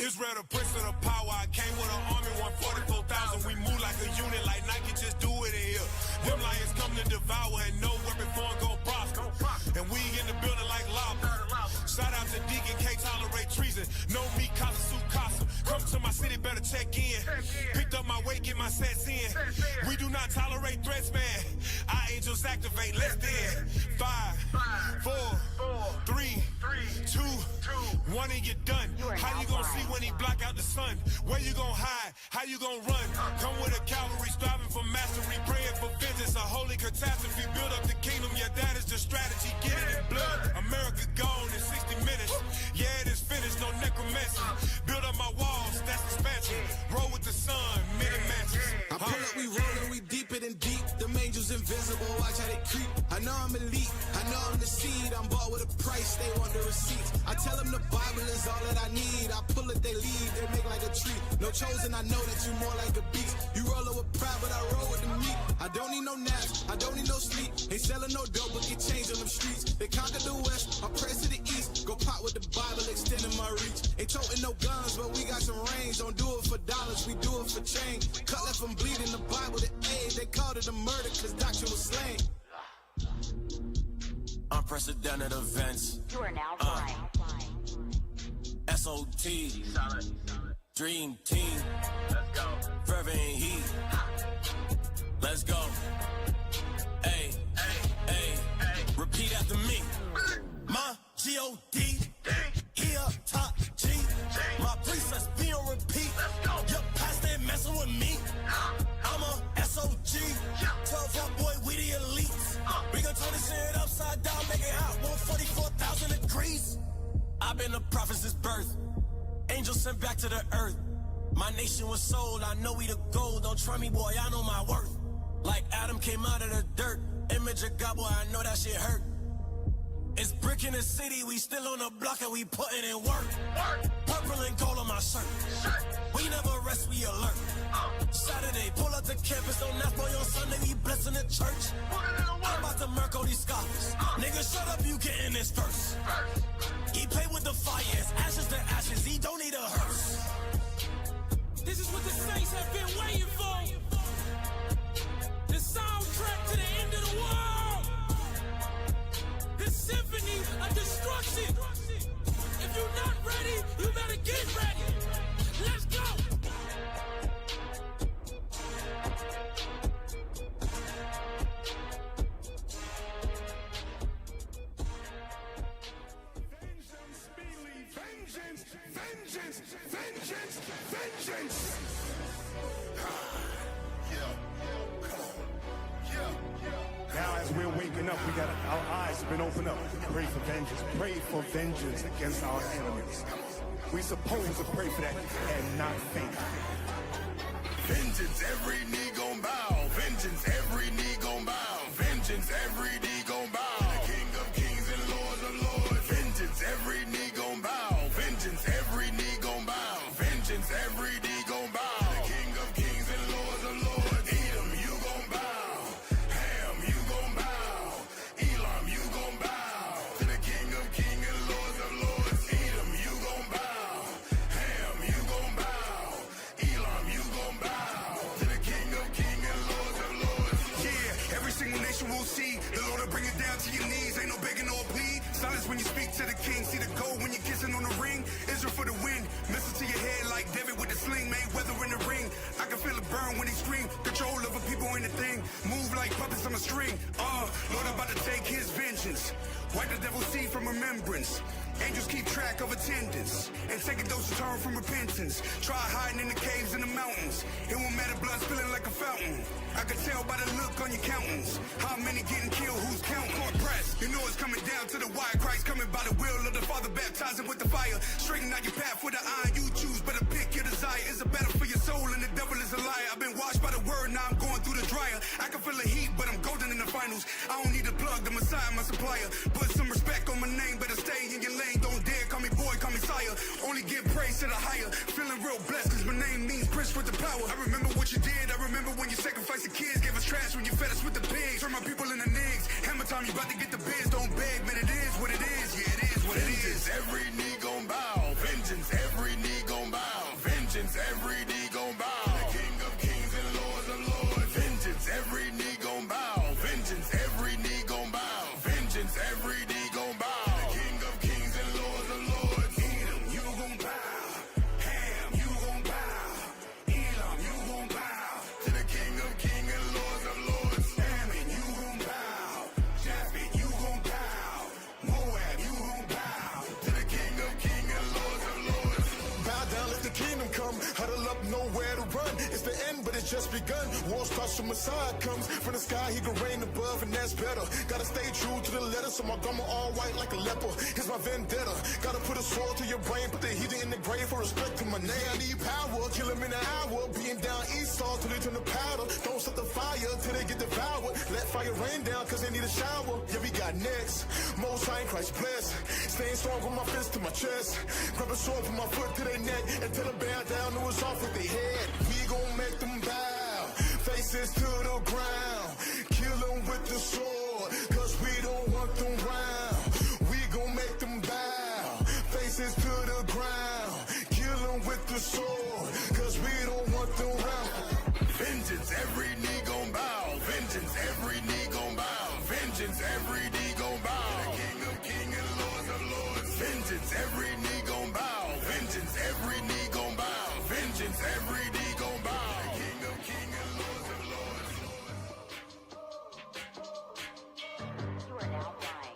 Israel, the prince of the power. I came with an army, 144,000. We move like a unit, like Nike, just do it in here. Them lions come to devour, and no weapon foreign gon' prosper. And we in the building like lava. Shout out to Deacon, can't tolerate treason. No me, casa su casa. Come to my city, better check in. Picked up my weight, get my sets in. We do not tolerate threats, man. Our angels activate, less than 5, 4, 3, 2, 1, and you're done. How you gonna see when he block out the sun? Where you gonna hide? How you gonna run? Come with a cavalry, striving for mastery, praying for vengeance. A holy catastrophe, build up the kingdom. Yeah, that is the strategy. Get it in blood. America gone in 60 minutes. Yeah, it is finished. No necromancy. Build up my walls. That's expansion. Roll with the sun. Many matches. I pull up, we rollin', we deeper than deep. The angels invisible. Watch how they creep. I know I'm elite. I know I'm the seed. I'm bought with a price. They want the receipts. I tell them the Bible is all that I need. I pull it, they leave. They make like a tree. No chosen. I know that you more like a beast. You rollin' with pride, but I roll with the meat. I don't need no naps. I don't need no sleep. Ain't selling no dope, but get change on them streets. They conquer the west. I press to the east. Go pot with the Bible, extending my reach. Ain't toting no guns, but we got some range. Don't do it for dollars, we do it for change. Cut left from bleeding, the Bible to aid. They called it a murder, cause doctrine was slain. Unprecedented events. You are now flying. SOT. Dream team. Let's go. Fervent heat. Let's go. Hey, hey, hey, hey. Repeat after me. My G-O-D. He up top G. My precepts be on repeat. Your past ain't messing with me. I'm a SOG. 12 hot boy, we the elites. We gon' turn this shit upside down, make it hot. 144,000 degrees. I've been a prophet since birth. Angels sent back to the earth. My nation was sold, I know we the gold. Don't try me, boy, I know my worth. Like Adam came out of the dirt. Image of God, boy, I know that shit hurt. It's brick in the city, we still on the block and we putting in work. Purple and gold on my shirt. We never rest, we alert. Saturday, pull up to campus, don't ask boy on Sunday, we blessing the church. I'm about to murk all these scoffers. Nigga, shut up, you getting this first. He play with the fire, it's ashes to ashes, he don't need a hearse. This is what the saints have been waiting for. The soundtrack to the end of the world. The symphony of destruction. If you're not ready, you better get ready. Let's go. Vengeance, vengeance, vengeance, vengeance. Now as we're waking up, our eyes have been opened up. Pray for vengeance. Pray for vengeance against our enemies. We're supposed to pray for that and not faint. Vengeance, every knee gon' bow. Vengeance, every knee gon' bow. Vengeance, every knee gon' bow. The King of Kings and Lord of Lords. Vengeance, every knee gon' bow. Vengeance, every knee gon' bow. Vengeance, every knee gon' bow. The King of Kings and Lord of Lords. Edom, you gon' bow. Ham, you gon' bow. Elam, you gon' bow. To the King of Kings and Lord of Lords. Edom, you gon' bow. Ham, you gon' bow. Elam, you gon' bow. To the King of Kings and Lord of Lords. Yeah, every single nation will see. The Lord will bring it down to your knees. Ain't no begging or plea. Silence when you speak to the king. See the gold when you're kissing on the ring. Israel for the win. Missile to your head like David with the sling. Mayweather in the ring. I can feel it burn when he scream. Control over people in the thing. Move like puppets on a string. Lord about to take his vengeance. Wipe the devil's seed from remembrance. Angels keep track of attendance. And take a dose of turn from repentance. Try hiding in the caves and the mountains. It won't matter, blood spilling like a fountain. I can tell by the look on your countenance. How many getting killed, who's counting? Court press, you know it's coming down to the wire. Christ coming by the will of the Father, baptizing with the fire. Straighten out your path with the iron you choose. Better pick your desire. It's a battle for your soul and the devil is a liar. I've been washed by the word, now I'm going through the dryer. I can feel the heat, but I'm golden in the finals. I don't need a plug, the Messiah, my supplier. Put some respect on my name, better stay in your lane. Don't dare call me boy, call me sire. Only give praise to the higher. Feeling real blessed, cause my name means prince with the power. I remember what you did, I remember when you sacrificed the kids. Gave us trash when you fed us with the pigs. Turn my people into niggas. Hammer time, you about to get the biz. Don't beg, man, it is what it is. Yeah, it is what it is. Every knee gon' bow. Vengeance, every knee gon' bow. nowhere to run. It's the end, but it's just begun. War starts from Messiah comes. From the sky, he can reign above, and that's better. Gotta stay true to the letter, so my gum all white like a leper. Here's my vendetta. Gotta put a sword to your brain, put the heat in the grave for respect to my name. I need power, kill him in an hour. Being down Esau till they turn to powder. Don't set the fire till they get devoured. Let fire rain down, cause they need a shower. Yeah, we got next. Most High in Christ bless. Staying strong with my fist to my chest. Grab a sword from my foot to their neck and tell them bow down, it was off with their head. We gon' make them bow, faces to the ground. Kill them with the sword, cause we don't want them round. We gon' make them bow, faces to the ground. Kill them with the sword, cause we don't want them round. Vengeance, every knee gon' bow. Vengeance, every knee gon' bow. Vengeance, every knee gon' bow. The King of Kings and Lord of Lords. Vengeance, every knee gon' bow. Vengeance, every knee gon' bow. Vengeance, every knee gon' bow. The King of Kings and Lord of Lords. You are now flying.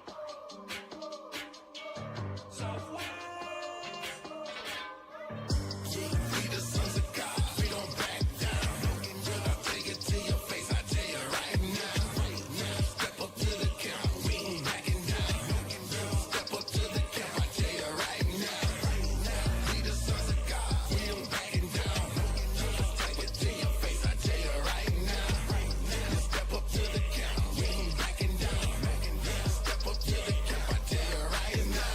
We the sons of God, we don't back down. I'll take it to your face, I tell you right now. Step up to the count, we ain't backing down. Step up to the count, I tell you right now. We the sons of God, we don't backing down. Take it to your face, I tell you right now. Step up to the count, we ain't backing down. Step up to the count, I tell you right now.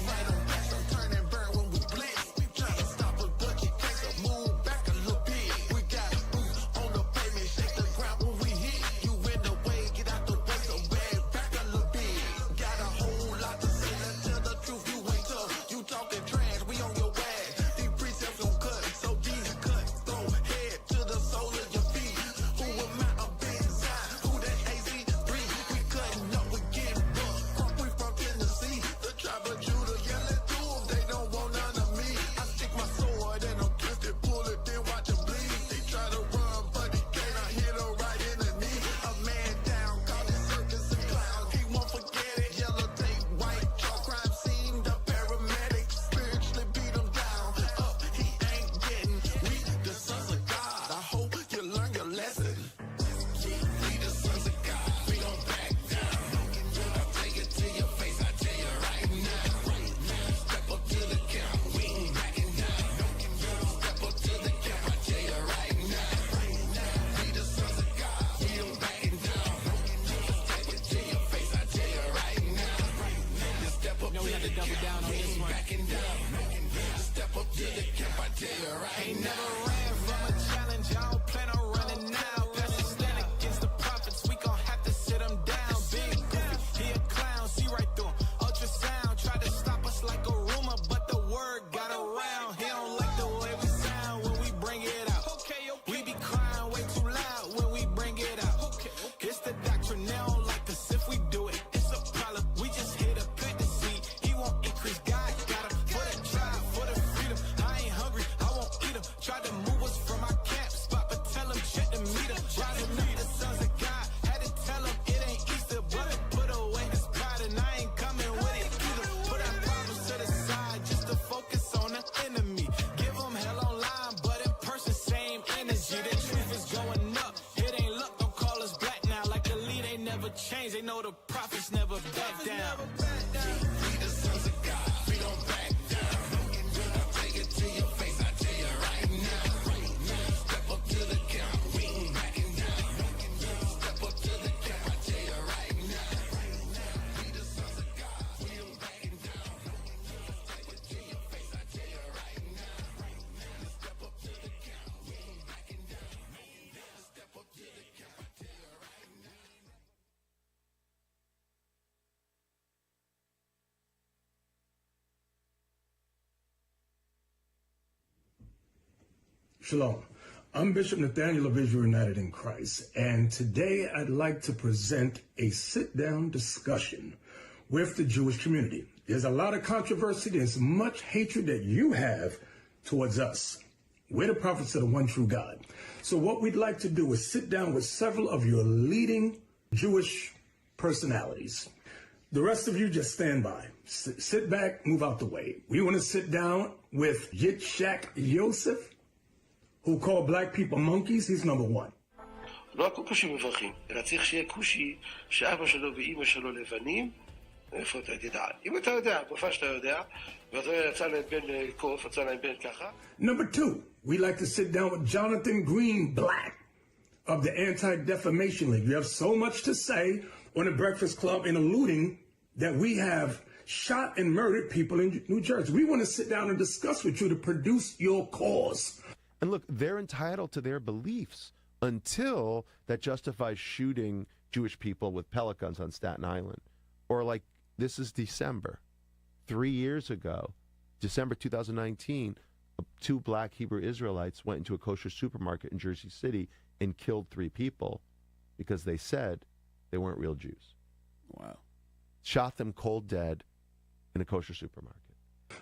Right on back, don't turn and burn when we blitz. Try to stop us, but you can't move back a little bit. We got boots on the pavement, shake the ground when we hit. You in the way, get out the way, so bag back a little bit. Got a whole lot to say, let's tell the truth, you ain't tough. You talking trash, we on your ass. These precepts gon' cut, so these cut. Throw head to the sole of your feet. Who am I, a big side? Who that AZ3? We cutting up, we getting bucked. Crump, we from Tennessee. The tribe of Judah, yeah, let's do 'em. They don't want none of me. I stick my sword and I'm twisted, pull it, then watch it bleed. They try to run, but he can't. I hit her right in the knee. A man down, call it circus and clowns. He won't forget it. Yellow tape, white chalk, crime scene. The paramedics spiritually beat him down. Up, he ain't getting. We the sons of God. I hope you learn your lesson. We the sons of God. We don't back down. I'll take it to your face. I tell you right now. Step up to the count. We ain't backing down. Step up to the count. I tell you right now. We the sons of God. We don't backing down. Take it to your face. I tell you right now. Step up No, we to have the to double count. down on We this ain't one. backing down. Step up to the count. I tell you right Ain't now. never ran from a challenge, I don't plan on running now. Plan to stand against the prophets, we gon' have to sit them down. Big goofy, he a clown, see right through him. Ultrasound, tried to stop us like a rumor, but the word got around. He don't like the way we sound when we bring it out. We be crying way too loud when we bring it out. It's the doctrine, they don't like us if we do it. It's a problem, we just hit a pit to see. He won't increase, God got him for the tribe, for the freedom. I ain't hungry, I won't eat him. Tried to move us from our camp spot, but tell him check the meter. Rising up the sons of God, had to tell him it ain't Easter, brother. Put away his pride and I ain't coming with it either. Put our problems to the side just to focus on the enemy. Give him hell online, but in person, same energy. The truth is going up, it ain't luck, don't call us black now. Like the lead ain't never changed, they know the prophets never back down. We the sons of God. We don't back down. I'll take it to your face. I tell you right now. Step up to the count. We ain't backing down. Step up to the count. I tell you right now. We the sons of God. We don't backing down. Take it to your face. I tell you right now. Step up to the count. We ain't backing down. Step up to the count. I tell you right now. Shalom. I'm Bishop Nathaniel of Israel United in Christ, and today I'd like to present a sit-down discussion with the Jewish community. There's a lot of controversy. There's much hatred that you have towards us. We're the prophets of the one true God. So what we'd like to do is sit down with several of your leading Jewish personalities. The rest of you just stand by. Sit back, move out the way. We want to sit down with Yitzhak Yosef, who call black people monkeys, he's number one. לא הכל כושים מברכים, אלא צריך שיהיה כושי שאבא שלו ואימא שלו לבנים. איפה אתה תדע? אם אתה יודע, גופה שאתה יודע, ואתה יצא להם בן קוף, יצא להם בן ככה. Number two, we like to sit down with Jonathan Greenblatt of the Anti-Defamation League. You have so much to say on the Breakfast Club in alluding that we have shot and murdered people in New Jersey. We want to sit down and discuss with you to produce your cause. And look, they're entitled to their beliefs until that justifies shooting Jewish people with pellet guns on Staten Island. Or like, this is December. 3 years ago, December 2019, 2 black Hebrew Israelites went into a kosher supermarket in Jersey City and killed 3 people because they said they weren't real Jews. Wow. Shot them cold dead in a kosher supermarket.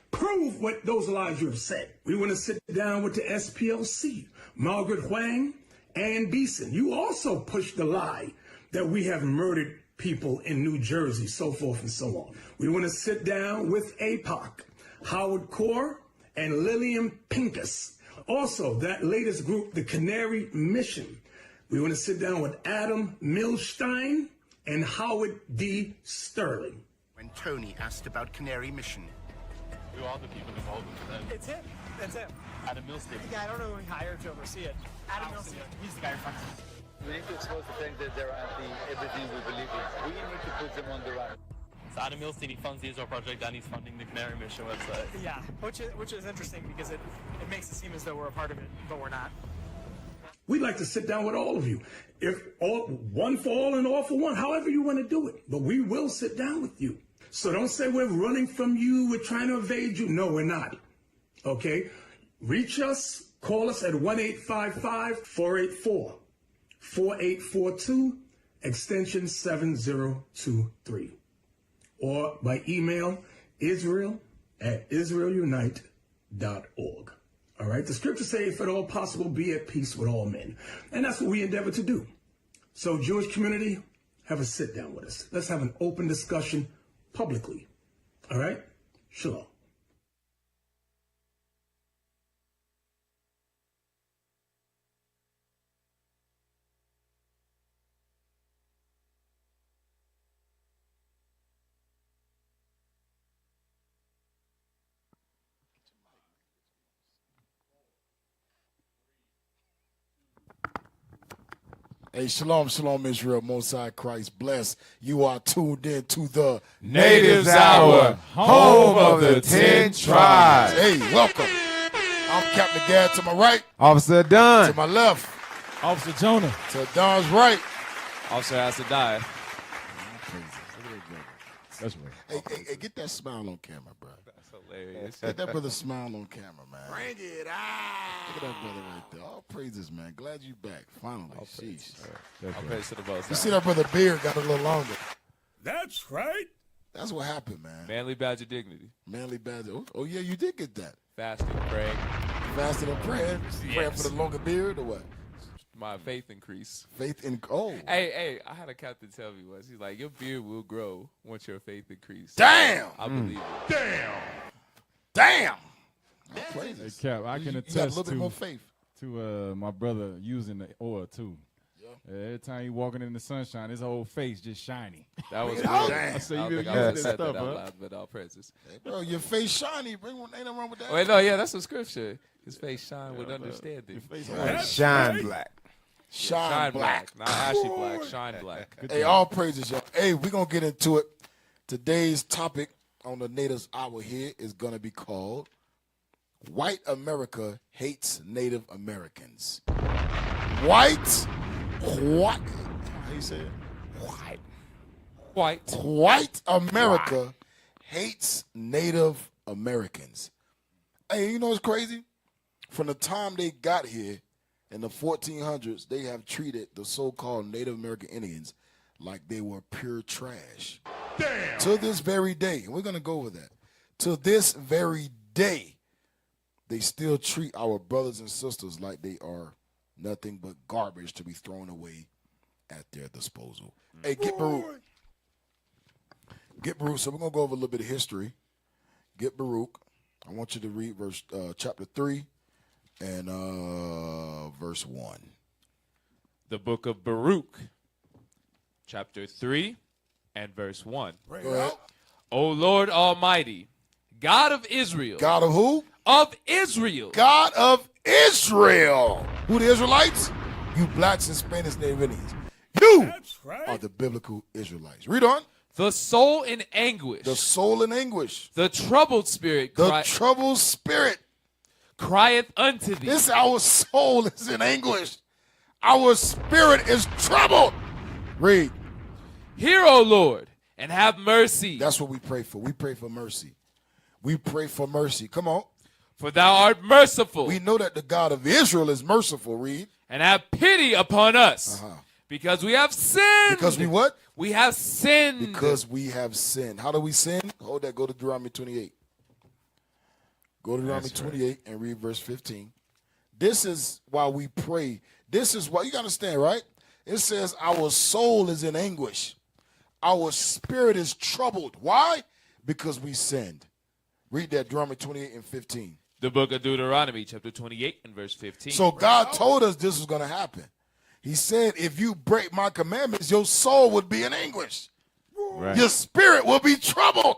Prove what those lies you have said. We want to sit down with the SPLC, Margaret Huang, and Beeson. You also pushed the lie that we have murdered people in New Jersey, so forth and so on. We want to sit down with APOC, Howard Core, and Lillian Pincus. Also, that latest group, the Canary Mission. We want to sit down with Adam Milstein and Howard D. Sterling. When Tony asked about Canary Mission. Who are the people involved with them? It's him. That's him. Adam Milstein. Yeah, I don't know who he hired to oversee it. Adam Milstein. He's the guy who funds it. We need to expose the thing that they're anti everything we believe in. We need to put them on the run. So Adam Milstein, he funds the Israel Project and he's funding the Canary Mission website. Yeah, which is interesting because it makes it seem as though we're a part of it, but we're not. We'd like to sit down with all of you. If all, one for all and all for one, however you want to do it. But we will sit down with you. So don't say we're running from you, we're trying to evade you. No, we're not. Okay? Reach us, call us at 1-855-484-4842, extension 7023. Or by email, israel@israelunite.org. All right? The scriptures say, if at all possible, be at peace with all men. And that's what we endeavor to do. So, Jewish community, have a sit down with us. Let's have an open discussion publicly. All right? Shalom. Hey, shalom, shalom, Israel, Most High Christ bless. You are tuned in to the Natives Hour, home of the 10 tribes. Hey, welcome. I'm Captain Gad to my right. Officer Dunn. To my left. Officer Jonah. To Don's right. Officer Asadai. That's right. Hey, get that smile on camera, bro. That's hilarious. Get that brother smile on camera, man. Bring it out. Look at that brother right there. All praises, man. Glad you back. Finally. Sheesh. All praise to the Most High. You see that brother beard got a little longer. That's right. That's what happened, man. Manly badge of dignity. Manly badge. Oh, yeah, you did get that. Fasting, praying. Fasting and praying? Yes. Praying for the longer beard or what? My faith increase. Faith in Hey, I had a captain tell me once. He's like, your beard will grow once your faith increases. Damn. I believe it. Damn. That's crazy. Hey, Cap, I can you got a attest little bit more faith. to my brother using the oil too. Every time he walking in the sunshine, his whole face just shiny. That was Damn. I say you been using this stuff, huh? But all praises. Hey, bro, your face shiny. Ain't nothing wrong with that. Wait, no, yeah, that's a scripture. His face shine with understanding. Shine black. Shine black. Not ashy black. Shine black. Hey, all praises, y'all. Hey, we're going to get into it. Today's topic on the Natives Hour here is going to be called White America Hates Native Americans. White. How you say it? White America hates Native Americans. Hey, you know what's crazy? From the time they got here in the 1400s, they have treated the so-called Native American Indians like they were pure trash. Damn. To this very day, and we're going to go over that. To this very day, they still treat our brothers and sisters like they are nothing but garbage to be thrown away at their disposal. Hey, get Baruch. Get Baruch. So we're going to go over a little bit of history. Get Baruch. I want you to read chapter 3, and verse 1. The book of Baruch, chapter 3 and verse 1. Go ahead. O Lord Almighty, God of Israel. God of who? Of Israel. God of Israel. Who the Israelites? You blacks and Spanish Native Indians. You are the biblical Israelites. Read on. The soul in anguish. The soul in anguish. The troubled spirit. The troubled spirit crieth unto thee. This our soul is in anguish. Our spirit is troubled. Read. Hear, O Lord, and have mercy. That's what we pray for. We pray for mercy. We pray for mercy. Come on. For thou art merciful. We know that the God of Israel is merciful. Read. And have pity upon us. Because we have sinned. Because we what? We have sinned. Because we have sinned. How do we sin? Hold that. Go to Deuteronomy 28. Go to Deuteronomy 28 and read verse 15. This is why we pray. This is why, you got to understand, right? It says our soul is in anguish. Our spirit is troubled. Why? Because we sinned. Read that, Deuteronomy 28 and 15. The book of Deuteronomy, chapter 28 and verse 15. So God told us this was going to happen. He said, if you break my commandments, your soul would be in anguish. Right. Your spirit will be troubled.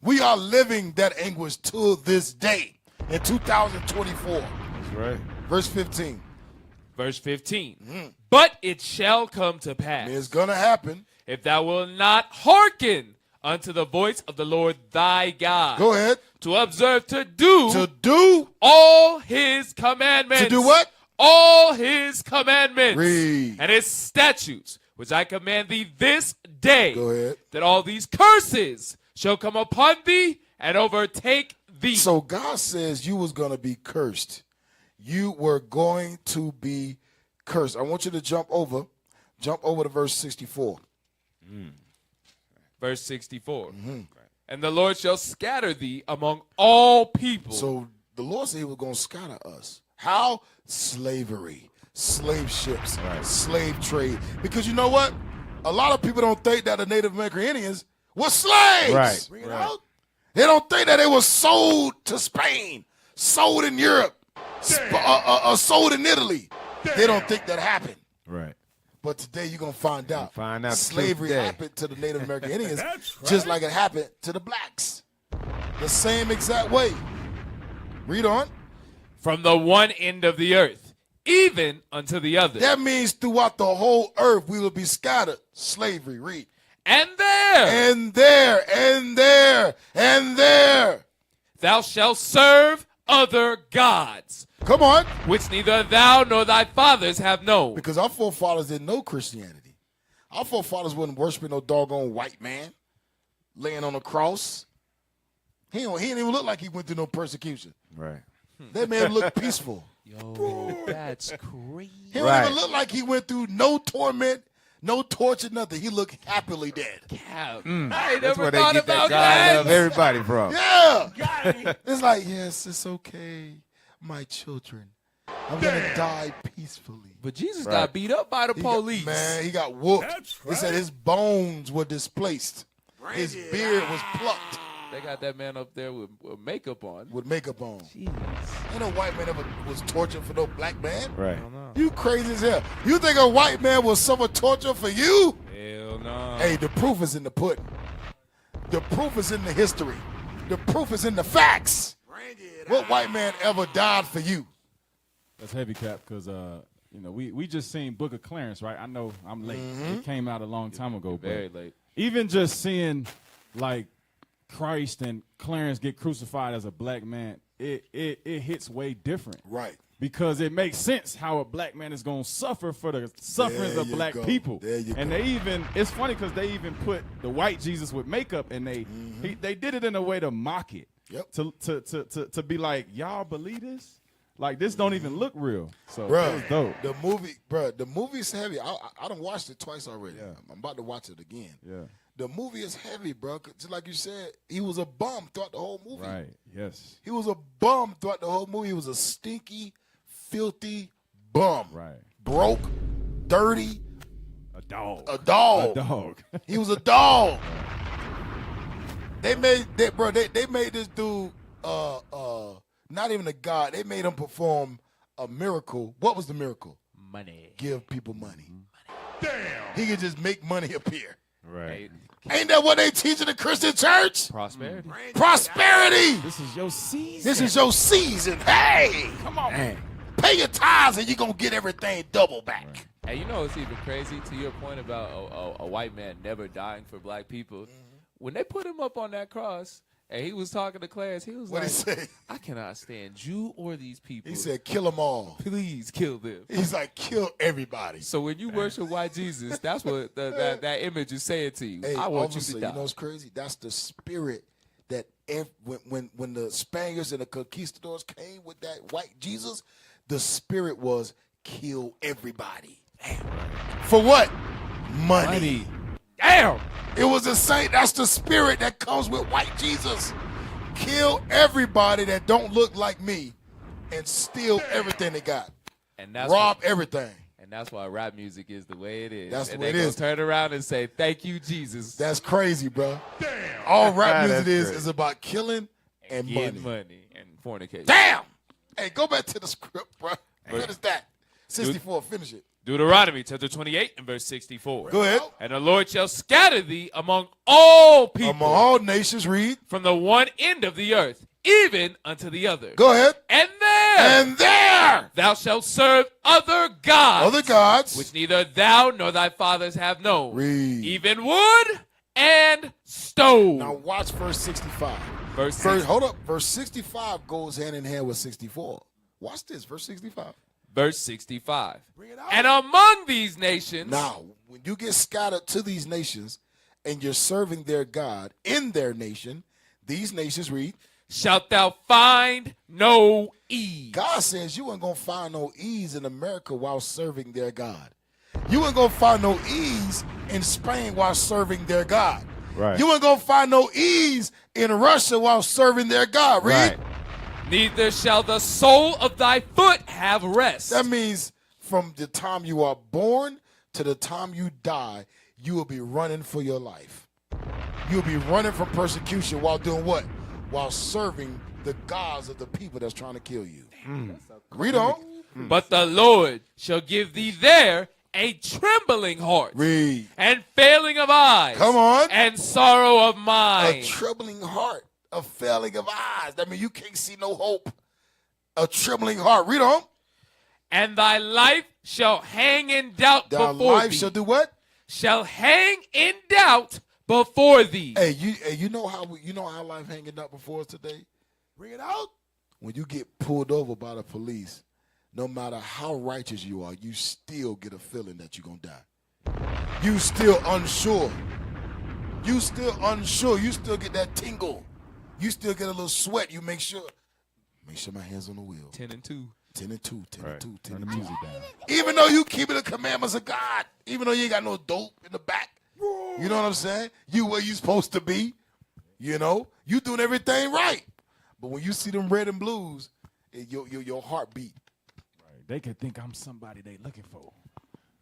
We are living that anguish to this day in 2024. That's right. Verse 15. Verse 15. But it shall come to pass. It's going to happen. If thou wilt not hearken unto the voice of the Lord thy God. Go ahead. To observe to do. To do. All his commandments. To do what? All his commandments. Read. And his statutes, which I command thee this day. Go ahead. That all these curses shall come upon thee and overtake thee. So God says you was going to be cursed. You were going to be cursed. I want you to jump over to verse 64. Verse 64. And the Lord shall scatter thee among all people. So the Lord said he was going to scatter us. How? Slavery, slave ships, slave trade. Because you know what? A lot of people don't think that the Native American Indians were slaves. Right. They don't think that they were sold to Spain, sold in Europe, sold in Italy. They don't think that happened. Right. But today you're going to find out. The Slavery happened to the Native American Indians just like it happened to the blacks. The same exact way. Read on. From the one end of the earth, even unto the other. That means throughout the whole earth we will be scattered. Slavery. Read. And there. And there. And there. And there. Thou shalt serve other gods. Come on. Which neither thou nor thy fathers have known. Because our forefathers didn't know Christianity. Our forefathers wasn't worshiping no doggone white man laying on a cross. He didn't even look like he went through no persecution. Right. That man looked peaceful. Yo, that's crazy. He don't even look like he went through no torment, no torture, nothing. He looked happily dead. I That's never where they thought get that about God that. love everybody from. Yeah. It's like, yes, it's okay, my children. I'm going to die peacefully. But Jesus got beat up by the police. He got whooped. They said his bones were displaced. His beard was plucked. They got that man up there with makeup on. With makeup on. Jeez. Ain't no white man ever was tortured for no black man. Right. You crazy as hell. You think a white man will suffer torture for you? Hell no. Hey, the proof is in the pudding. The proof is in the history. The proof is in the facts. What white man ever died for you? That's heavy, Cap, because we just seen Book of Clarence, right? I know I'm late. It came out a long time ago. Very late. Even just seeing like Christ and Clarence get crucified as a black man, it hits way different. Right. Because it makes sense how a black man is going to suffer for the sufferings of black people. And they even, it's funny because they even put the white Jesus with makeup and they did it in a way to mock it. Yep. To be like, y'all believe this? Like, this don't even look real. So Bruh, it was dope. The movie's heavy. I done watched it twice already. Yeah. I'm about to watch it again. Yeah. The movie is heavy, bro. Just like you said, he was a bum throughout the whole movie. Right, yes. He was a bum throughout the whole movie. He was a stinky, filthy bum. Right. Broke, dirty. A dog. A dog. A dog. He was a dog. They made this dude not even a god. They made him perform a miracle. What was the miracle? Money. Give people money. Damn. He could just make money appear. Right. Ain't that what they teach in the Christian church? Prosperity. Prosperity. This is your season. This is your season. Hey. Come on. Man. Pay your tithes and you're going to get everything double back. And you know what's even crazy? To your point about a white man never dying for black people, when they put him up on that cross and he was talking to Clarence, he was What'd like, he say? I cannot stand you or these people. He said, kill them all. Please kill them. He's like, kill everybody. So when you worship white Jesus, that's what that image is saying to you. Hey, I want you officer, to die. You know what's crazy? That's the spirit that when the Spaniards and the conquistadors came with that white Jesus, the spirit was kill everybody. Damn. For what? Money. Damn. It was the same. That's the spirit that comes with white Jesus. Kill everybody that don't look like me and steal everything they got. And that's rob everything. And that's why rap music is the way it is. That's and the way they it gonna is. turn around and say, thank you, Jesus. That's crazy, bro. Damn. All rap music That's great. is about killing and Getting money. money and fornication. Damn. Hey, go back to the script, bro. What is that? 64, finish it. Deuteronomy chapter 28 and verse 64. Go ahead. And the Lord shall scatter thee among all people. Among all nations, read. From the one end of the earth, even unto the other. Go ahead. And there thou shalt serve other gods. Other gods. Which neither thou nor thy fathers have known. Read. Even wood and stone. Now watch verse 65. Hold up. Verse 65 goes hand in hand with 64. Watch this. Verse 65. Verse 65. And among these nations. Now, when you get scattered to these nations and you're serving their God in their nation, these nations, read, shalt thou find no ease. God says you ain't going to find no ease in America while serving their God. You ain't going to find no ease in Spain while serving their God. Right. You ain't going to find no ease in Russia while serving their God. Read. Right. Neither shall the sole of thy foot have rest. That means from the time you are born to the time you die, you will be running for your life. You'll be running from persecution while doing what? While serving the gods of the people that's trying to kill you. Read on. But the Lord shall give thee there a trembling heart. Read. And failing of eyes. Come on. And sorrow of mind. A trembling heart. A failing of eyes. That means you can't see no hope. A trembling heart. Read on. And thy life shall hang in doubt before thee. Thy life shall do what? Shall hang in doubt before thee. Hey, you know how life hanging out before us today? Bring it out. When you get pulled over by the police, no matter how righteous you are, you still get a feeling that you're gonna die. You still unsure. You still get that tingle. You still get a little sweat. You make sure my hands on the wheel. 10 and 2. 10 and 2, 10 and 2, 10 Turn and the 2. music down. Even though you keeping the commandments of God, even though you ain't got no dope in the back, you know what I'm saying? You where you supposed to be, you know? You doing everything right. But when you see them red and blues, your heart beat. Right. They could think I'm somebody they looking for.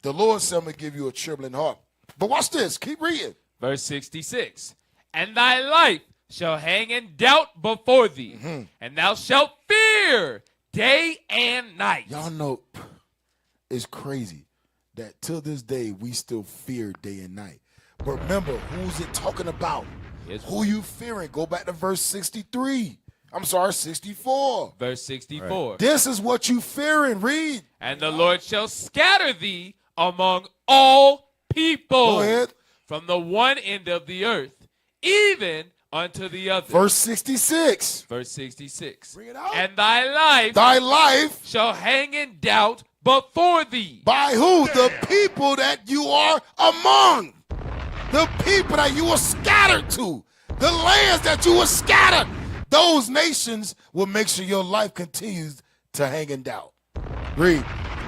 The Lord said I'm going to give you a trembling heart. But watch this. Keep reading. Verse 66. And thy life shall hang in doubt before thee, and thou shalt fear day and night. Y'all know it's crazy that till this day we still fear day and night. But remember, who's it talking about? Who you fearing? Go back to verse 63. I'm sorry, 64. Verse 64. Right. This is what you fearing. Read. And the Lord shall scatter thee among all people. Go ahead. From the one end of the earth, even unto the other. Verse 66. Verse 66. Bring it out. And thy life shall hang in doubt before thee. By who? The people that you are among. The people that you were scattered to. The lands that you were scattered. Those nations will make sure your life continues to hang in doubt. Read.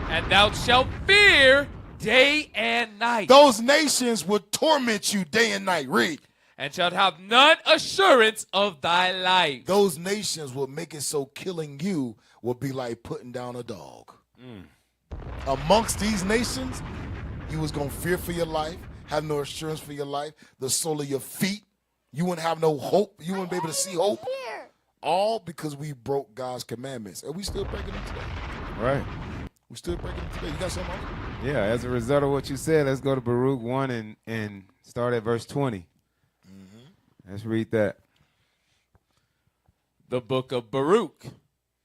And thou shalt fear day and night. Those nations will torment you day and night. Read. And shalt have none assurance of thy life. Those nations will make it so killing you will be like putting down a dog. Amongst these nations, you was going to fear for your life, have no assurance for your life, the sole of your feet. You wouldn't have no hope. You wouldn't be able to see hope. All because we broke God's commandments. And we still breaking them today. Right. We still breaking it today. You got something else? Yeah, as a result of what you said, let's go to Baruch 1 and start at verse 20. Let's read that. The book of Baruch,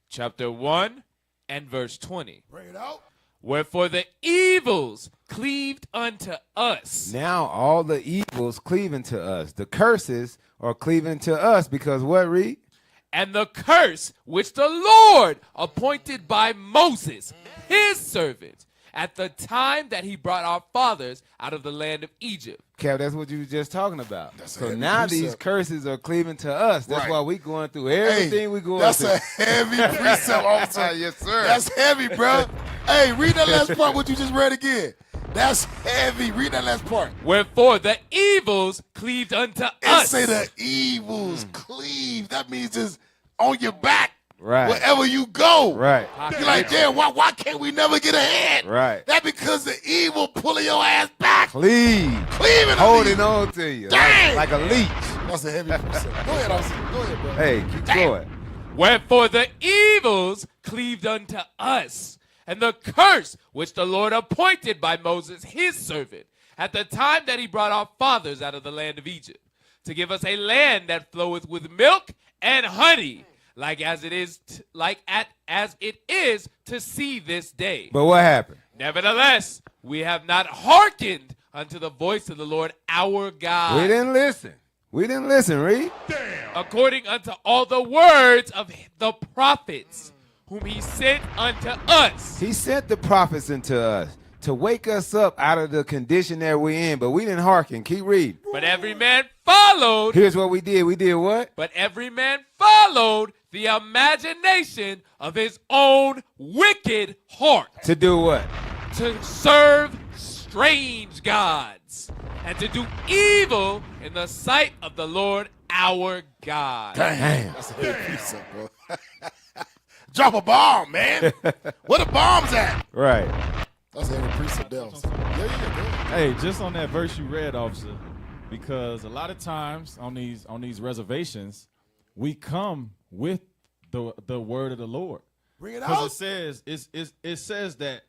chapter 1 and verse 20. Bring it out. Wherefore the evils cleaved unto us. Now all the evils cleaving to us. The curses are cleaving to us because what, read? And the curse which the Lord appointed by Moses, his servant, at the time that he brought our fathers out of the land of Egypt. Cap, that's what you were just talking about. That's so now these curses are cleaving to us. That's why we going through everything we going that's through. That's a heavy precept, officer. Yes, sir. That's heavy, bro. Hey, read that last part, what you just read again. That's heavy. Read that last part. Wherefore the evils cleaved unto us. And say the evils cleave. That means it's on your back. Right. Wherever you go. Right. You're like, damn, why can't we never get ahead? Right. That's because the evil pulling your ass back. Cleaving Holding on to you. Dang. Like a leech. That's a heavy precept. Go ahead, officer. Go ahead, bro. Hey, keep going. Wherefore the evils cleaved unto us, and the curse which the Lord appointed by Moses his servant, at the time that he brought our fathers out of the land of Egypt, to give us a land that floweth with milk and honey, as it is to see this day. But what happened? Nevertheless, we have not hearkened unto the voice of the Lord our God. We didn't listen. Read. According unto all the words of the prophets, whom he sent unto us. He sent the prophets into us to wake us up out of the condition that we're in, but we didn't hearken. Keep reading. But every man followed. Here's what we did. We did what? But every man followed the imagination of his own wicked heart. To do what? To serve strange gods and to do evil in the sight of the Lord our God. Damn. That's a heavy precept, bro. Drop a bomb, man. Where the bombs at? Right. That's a heavy precept, Dells. Yeah. Hey, just on that verse you read, officer, because a lot of times on these reservations, we come with the word of the Lord. Bring it out. Because it says that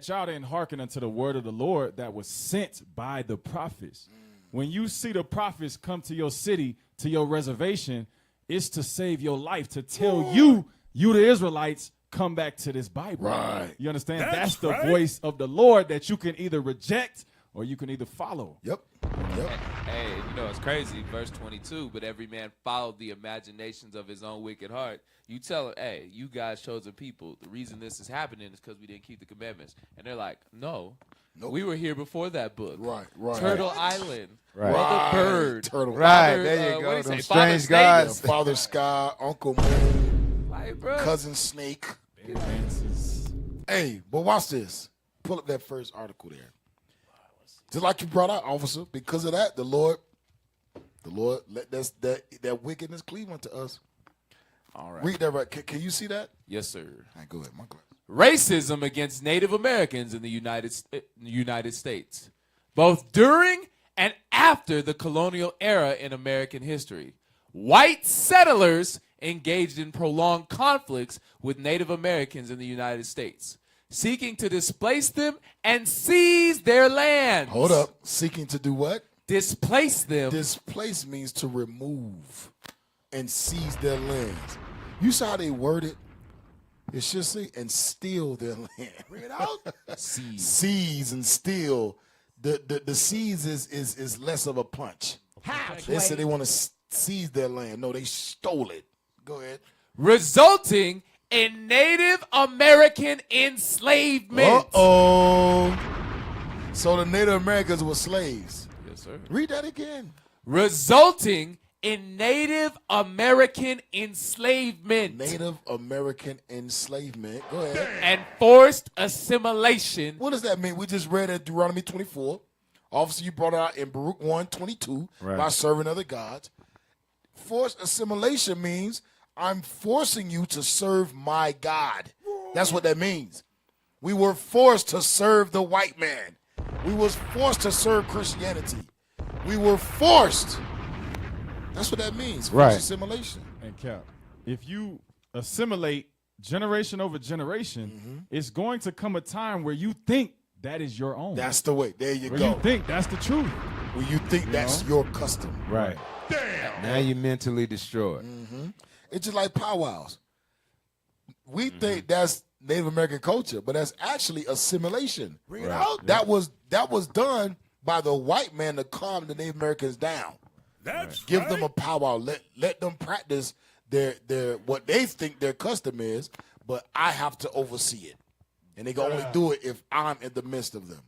y'all didn't hearken unto the word of the Lord that was sent by the prophets. When you see the prophets come to your city, to your reservation, it's to save your life, to tell you the Israelites, come back to this Bible. Right. You understand? That's the voice of the Lord that you can either reject or you can either follow. Yep. Hey, it's crazy. Verse 22, but every man followed the imaginations of his own wicked heart. You tell them, hey, you guys chosen people. The reason this is happening is because we didn't keep the commandments. And they're like, no. Nope. We were here before that book. Right. Turtle Island. Right. Brother Bird. Turtle. Right, Father, there you go. What do you say? Strange gods. Father Sky, Uncle Moon, Bro. Cousin Snake. Hey, but watch this. Pull up that first article there. Just like you brought out, officer, because of that, the Lord let that wickedness cleave unto us. All right. Read that right. Can you see that? Yes, sir. All right, go ahead, my class. Racism against Native Americans in the United States, both during and after the colonial era in American history. White settlers engaged in prolonged conflicts with Native Americans in the United States, seeking to displace them and seize their lands. Hold up. Seeking to do what? Displace them. Displace means to remove and seize their lands. You saw how they worded? It should say, and steal their land. Bring it out. Seize and steal. The seize is less of a punch. They said they want to seize their land. No, they stole it. Go ahead. Resulting in Native American enslavement. Uh-oh. So the Native Americans were slaves. Yes, sir. Read that again. Resulting in Native American enslavement. Native American enslavement. Go ahead. And forced assimilation. What does that mean? We just read at Deuteronomy 24. Obviously, you brought it out in Baruch 1:22 by serving other gods. Forced assimilation means I'm forcing you to serve my God. That's what that means. We were forced to serve the white man. We was forced to serve Christianity. We were forced. That's what that means. Forced assimilation. And Cap, if you assimilate generation over generation, it's going to come a time where you think that is your own. That's the way. There you where go. you think that's the truth. Where you think that's your custom. Right. Damn. Now you're mentally destroyed. It's just like powwows. We think that's Native American culture, but that's actually assimilation. Bring it out. That was done by the white man to calm the Native Americans down. Give them a powwow. Let them practice their what they think their custom is, but I have to oversee it. And they can only do it if I'm in the midst of them.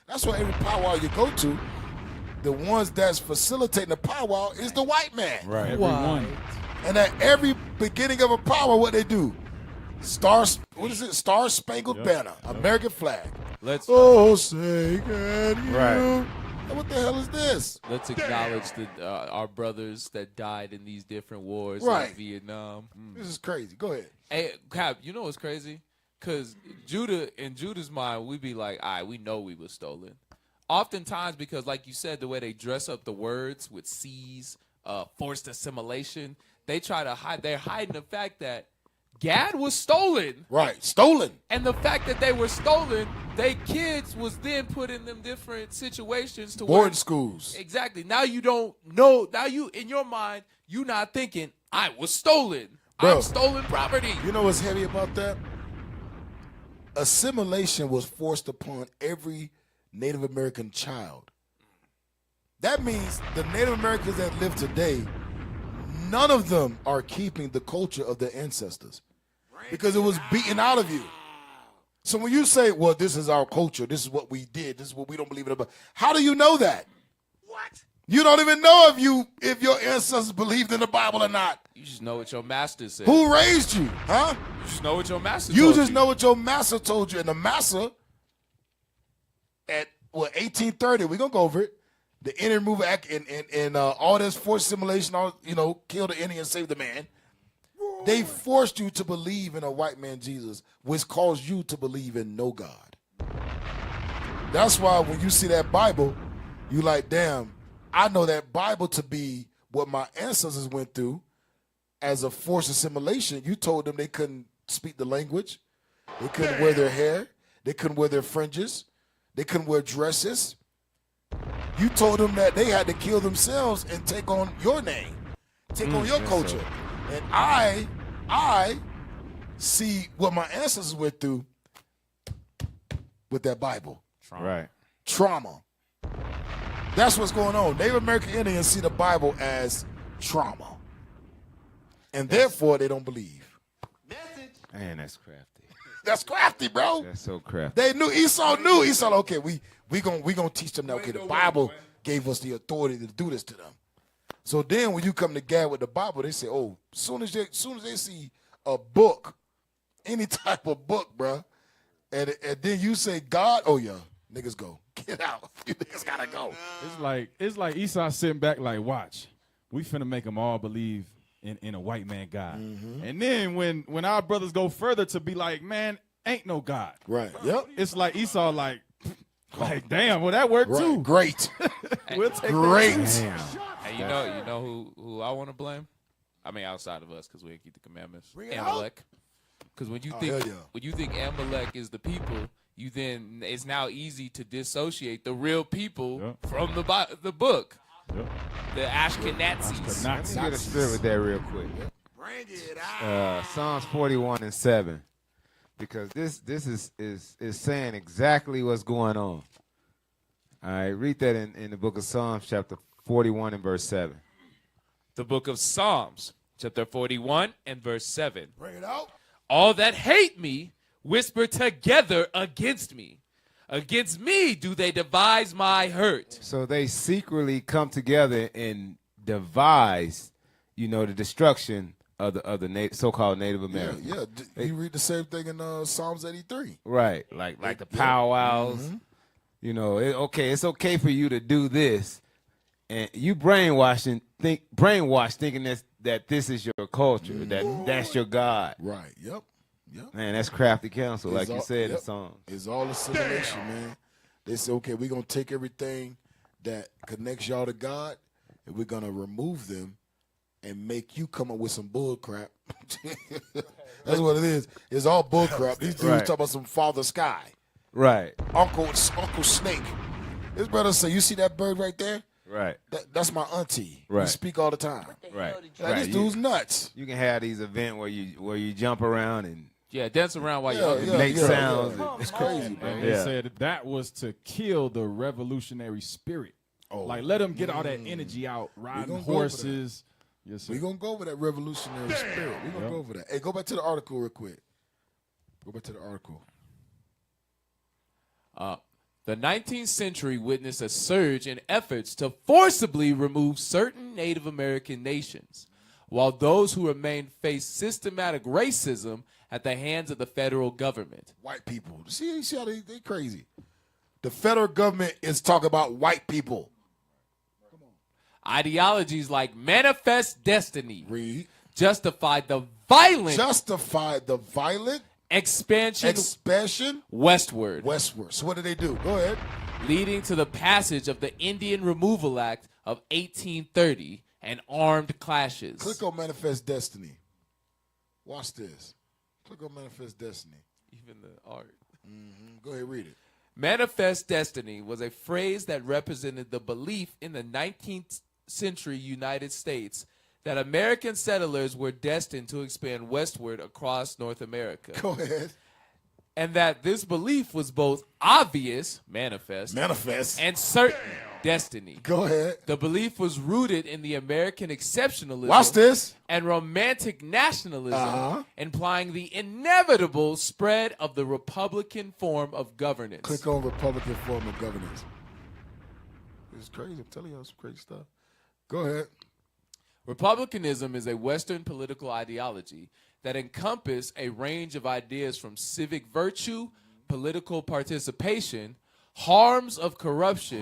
That's why every powwow you go to, the ones that's facilitating the powwow is the white man. Right. Everyone. And at every beginning of a powwow, what they do? Star Spangled Banner, American flag. Let's say can you? Right. What the hell is this? Let's acknowledge our brothers that died in these different wars, Right. like Vietnam. This is crazy. Go ahead. Hey, Cap, you know what's crazy? Because in Judah's mind, we be like, all right, we know we was stolen. Oftentimes, because like you said, the way they dress up the words with C's, forced assimilation, they try to hide. They're hiding the fact that Gad was stolen. Right, stolen. And the fact that they were stolen, they kids was then put in them different situations to Boarding schools. Exactly. Now you don't know. Now you, in your mind, you not thinking, I was stolen. Bro, I'm stolen property. You know what's heavy about that? Assimilation was forced upon every Native American child. That means the Native Americans that live today, none of them are keeping the culture of their ancestors because it was beaten out of you. So when you say, well, this is our culture, this is what we did, this is what we don't believe in about, how do you know that? What? You don't even know if your ancestors believed in the Bible or not. You just know what your master said. Who raised you, huh? You just know what your master You told just you. know what your master told you. And the master at 1830, we're gonna go over it. The Indian Removal Act and all this forced assimilation, kill the Indian, save the man. They forced you to believe in a white man Jesus, which caused you to believe in no God. That's why when you see that Bible, you like, damn, I know that Bible to be what my ancestors went through as a forced assimilation. You told them they couldn't speak the language. They couldn't wear their hair. They couldn't wear their fringes. They couldn't wear dresses. You told them that they had to kill themselves and take on your name, take on your culture. And I see what my ancestors went through with that Bible. Right. Trauma. That's what's going on. Native American Indians see the Bible as trauma. And therefore, they don't believe. Man, that's crafty. That's crafty, bro. That's so crafty. They knew. Esau knew. Esau, okay, we gonna teach them now. Okay, the Bible gave us the authority to do this to them. So then when you come to Gad with the Bible, they say, oh, soon as they see a book, any type of book, bro, and then you say God, oh yeah, niggas go. Get out. You niggas gotta go. It's like Esau sitting back like, watch, we finna make them all believe in a white man God. And then when our brothers go further to be like, man, ain't no God. Right. Yep. It's like Esau like damn, well that worked too. Great. We'll take Great. that. Hey, you know who I want to blame? I mean, outside of us, because we didn't keep the commandments. Bring it Amalek. Because when you think Amalek is the people, it's now easy to dissociate the real people from the book. The Ashkenazis. Let me get a straight with that real quick. Bring it out. Psalms 41:7, because this is saying exactly what's going on. All right, read that in the book of Psalms, chapter 41 and verse 7. The book of Psalms, chapter 41 and verse 7. Bring it out. All that hate me whisper together against me. Against me do they devise my hurt. So they secretly come together and devise, the destruction of the so-called Native Americans. Yeah. You read the same thing in Psalms 83. Right, like the powwows. It's okay for you to do this, and you brainwashed thinking that this is your culture, that's your God. Right. Yep. Man, that's crafty counsel, like you said in Psalms. It's all assimilation, man. They say, okay, we're going to take everything that connects y'all to God, and we're going to remove them and make you come up with some bull crap That's what it is. It's all bullcrap. These dudes talk about some Father Sky. Right. Uncle Snake. His brother say, you see that bird right there? Right. That's my auntie. Right. We speak all the time. Right. This dude's nuts. You can have these events where you jump around and dance around while you make sounds. It's crazy, bro. And they said that was to kill the revolutionary spirit. Like, let them get all that energy out, riding horses. Yes, sir. We're going to go over that revolutionary spirit. We're going to go over that. Hey, go back to the article real quick. Go back to the article. The 19th century witnessed a surge in efforts to forcibly remove certain Native American nations, while those who remained faced systematic racism at the hands of the federal government. White people. See how they crazy. The federal government is talking about white people. Ideologies like manifest destiny justified the violent expansion westward. So what did they do? Go ahead. Leading to the passage of the Indian Removal Act of 1830 and armed clashes. Click on Manifest Destiny. Watch this. Click on Manifest Destiny. Even the art. Go ahead, read it. Manifest destiny was a phrase that represented the belief in the 19th century United States that American settlers were destined to expand westward across North America. Go ahead. And that this belief was both obvious, manifest, and certain, destiny. Go ahead. The belief was rooted in the American exceptionalism. Watch this. And romantic nationalism, implying the inevitable spread of the Republican form of governance. Click on Republican form of governance. It's crazy. I'm telling you, some crazy stuff. Go ahead. Republicanism is a Western political ideology that encompasses a range of ideas from civic virtue, political participation, harms of corruption,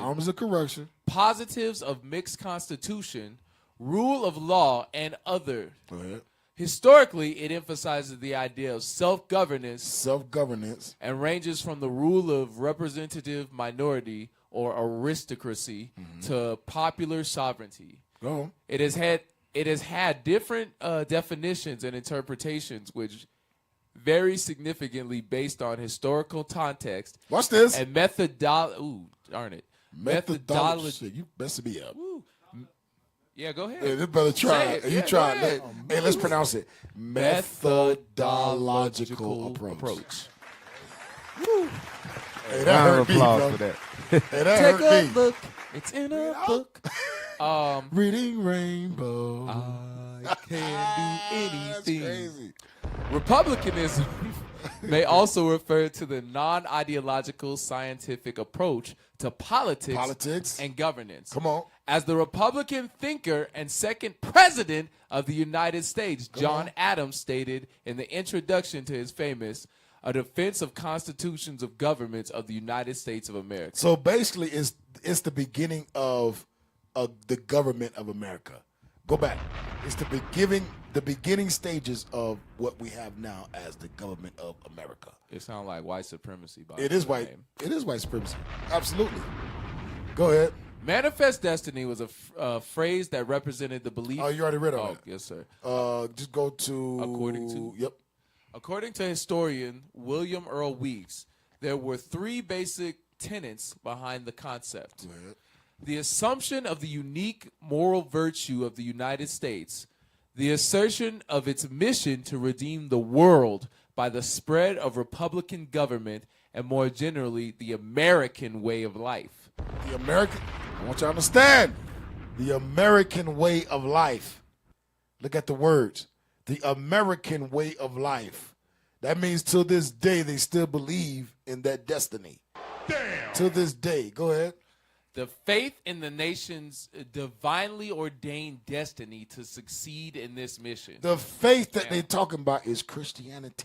positives of mixed constitution, rule of law, and other. Go ahead. Historically, it emphasizes the idea of self-governance, and ranges from the rule of representative minority or aristocracy to popular sovereignty. Go on. It has had different definitions and interpretations, which vary significantly based on historical context. Watch this. And methodology. You messing me up. Yeah, go ahead. Hey, this brother tried. Say it. You Yeah, tried. go ahead. Hey, let's pronounce it. Methodological approach. Woo. Hey, that hurt me, bro. for that. Hey, that Take hurt a me. look. It's in a book. Reading Rainbow. I can do anything. That's crazy. Republicanism may also refer to the non-ideological scientific approach to politics and governance. Come on. As the Republican thinker and second president of the United States, John Adams stated in the introduction to his famous A Defense of Constitutions of Governments of the United States of America. So basically, it's the beginning of the government of America. Go back. It's the beginning stages of what we have now as the government of America. It sounds like white supremacy. By It is white. It is white supremacy. Absolutely. Go ahead. Manifest destiny was a phrase that represented the belief. Oh, you already read all that. Yes, sir. Just go to. According to historian William Earl Weeks, there were three basic tenets behind the concept. The assumption of the unique moral virtue of the United States, the assertion of its mission to redeem the world by the spread of Republican government, and more generally, the American way of life. I want you to understand, the American way of life. Look at the words. The American way of life. That means till this day, they still believe in that destiny. Damn. Till this day. Go ahead. The faith in the nation's divinely ordained destiny to succeed in this mission. The faith that they're talking about is Christianity.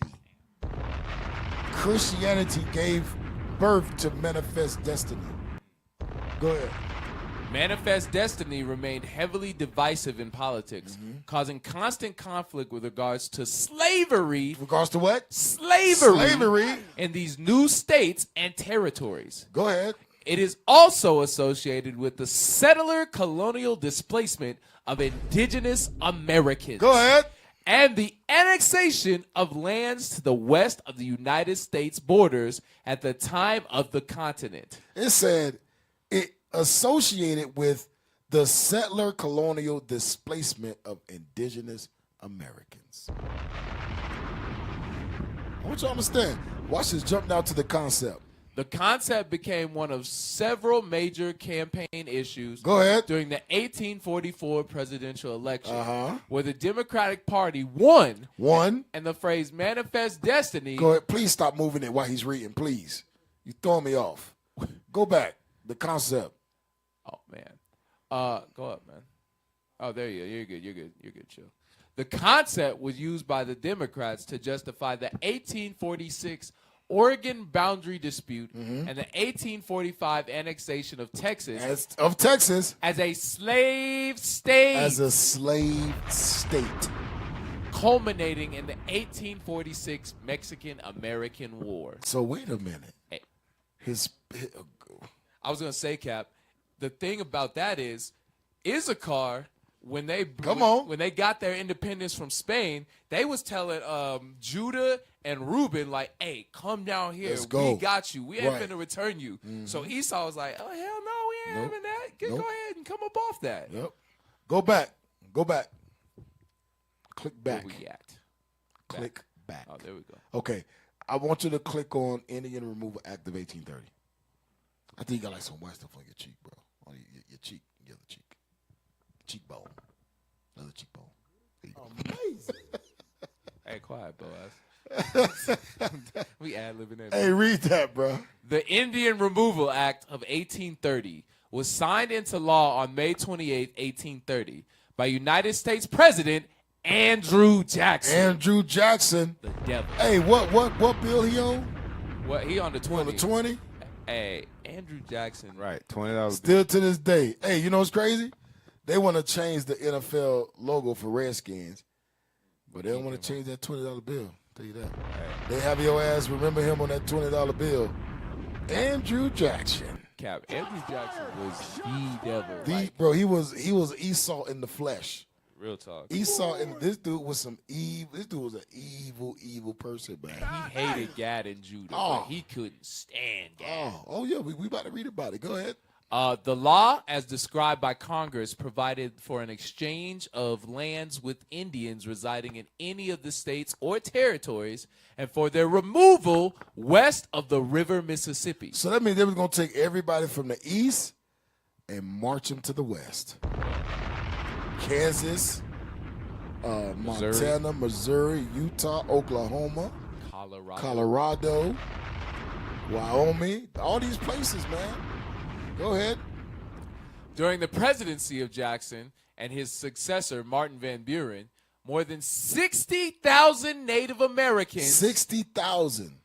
Christianity gave birth to manifest destiny. Go ahead. Manifest destiny remained heavily divisive in politics, causing constant conflict with regards to slavery. Regards to what? Slavery in these new states and territories. Go ahead. It is also associated with the settler colonial displacement of indigenous Americans. Go ahead. and the annexation of lands to the west of the United States borders at the time of the continent. It said it associated with the settler colonial displacement of indigenous Americans. I want you to understand. Watch this jump now to the concept. The concept became one of several major campaign issues Go ahead. during the 1844 presidential election, where the Democratic Party won. And the phrase manifest destiny. Go ahead. Please stop moving it while he's reading, please. You throwing me off. Go back. The concept. Oh, man. Go up, man. Oh, there you go. You're good. You're good. You're good. Chill. The concept was used by the Democrats to justify the 1846 Oregon boundary dispute and the 1845 annexation of Texas. As a slave state. Culminating in the 1846 Mexican-American War. So wait a minute. I was going to say, Cap, the thing about that is Issachar, when they got their independence from Spain, they was telling Judah and Reuben, like, hey, come down here. Let's go. We got you. We ain't finna return you. So Esau was like, oh, hell no, we ain't having that. Go ahead and come up off that. Yep. Go back. Go back. Click back. Where we at? Click back. Oh, there we go. Okay. I want you to click on Indian Removal Act of 1830. I think you got like some white stuff on your cheek, bro. On your cheek, your other cheek. Cheekbone. Another cheekbone. Amazing. Hey, quiet, Boaz. We ad-libbing that. Hey, read that, bro. The Indian Removal Act of 1830 was signed into law on May 28, 1830 by United States President Andrew Jackson. Andrew Jackson. The devil. Hey, what bill he on? What, he on the 20. On the 20? Hey, Andrew Jackson. Right, $20. Still to this day. Hey, you know what's crazy? They want to change the NFL logo for Redskins, but they don't want to change that $20 bill. Tell you that. Right. They have your ass remember him on that $20 bill. Andrew Jackson. Cap, Andrew Jackson was the devil. Bro, he was Esau in the flesh. Real talk. Esau and this dude was some evil. This dude was an evil person, man. He hated Gad and Judah. But he couldn't stand Gad. Oh yeah, we about to read about it. Go ahead. The law, as described by Congress, provided for an exchange of lands with Indians residing in any of the states or territories and for their removal west of the river Mississippi. So that means they were going to take everybody from the east and march them to the west. Kansas, Montana, Missouri, Utah, Oklahoma, Colorado, Wyoming, all these places, man. Go ahead. During the presidency of Jackson and his successor, Martin Van Buren, more than 60,000 Native Americans 60,000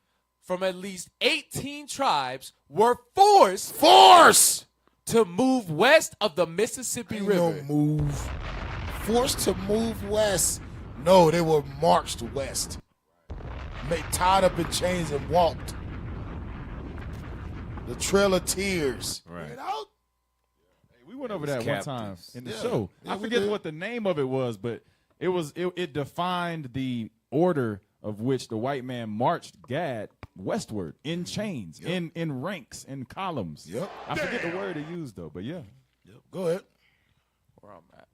from at least 18 tribes were forced to move west of the Mississippi River. Forced to move west. No, they were marched west. Tied up in chains and walked. The Trail of Tears. Right. Get out. Hey, we went over that one time in the show. Yeah, I forget what the name of it was, but it defined the order of which the white man marched Gad westward in chains, in ranks, in columns. Yep. I forget the word he used though, but yeah. Yep. Go ahead. Where I'm at.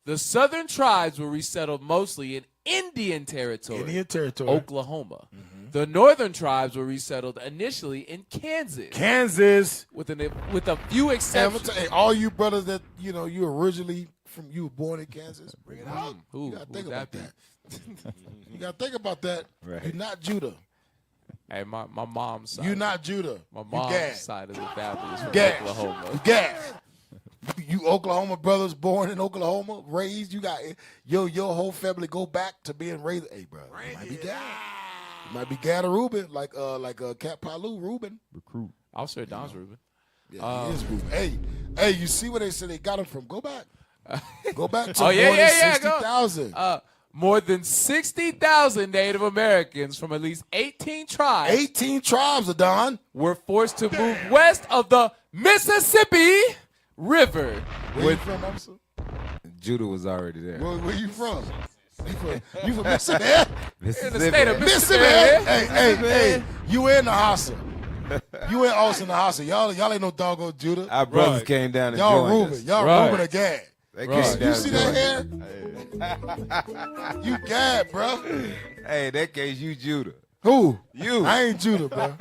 The southern tribes were resettled mostly in Indian territory. Oklahoma. The northern tribes were resettled initially in Kansas. With a few exceptions. Hey, all you brothers that you were born in Kansas, bring it out. You gotta think about that. You gotta think about that. Right. You're not Judah. Hey, my mom's side. You're not Judah. My mom's side of the family is from Oklahoma. You Gad. You Oklahoma brothers born in Oklahoma, raised. You got your whole family go back to being raised. Hey, bro, it might be Gad. It might be Gad or Reuben, like Cat Palu Reuben. Recruit. I'll say Don's Reuben. Yeah, he is Reuben. Hey, you see where they said they got him from? Go back. Go back to more than 60,000. More than 60,000 Native Americans from at least 18 tribes. 18 tribes, Adon. Were forced to move west of the Mississippi River. Where you from, officer? Judah was already there. Where you from? You from Mississippi? In the state of Mississippi. Hey, you in the hostel. You in Austin, the hostel. Y'all ain't no doggone Judah. Our brothers came down and Y'all joined Reuben. us. Y'all Reuben or Gad. They came down You see that hair? You Gad, bro. Hey, in that case, you Judah. Who? You. I ain't Judah, bro.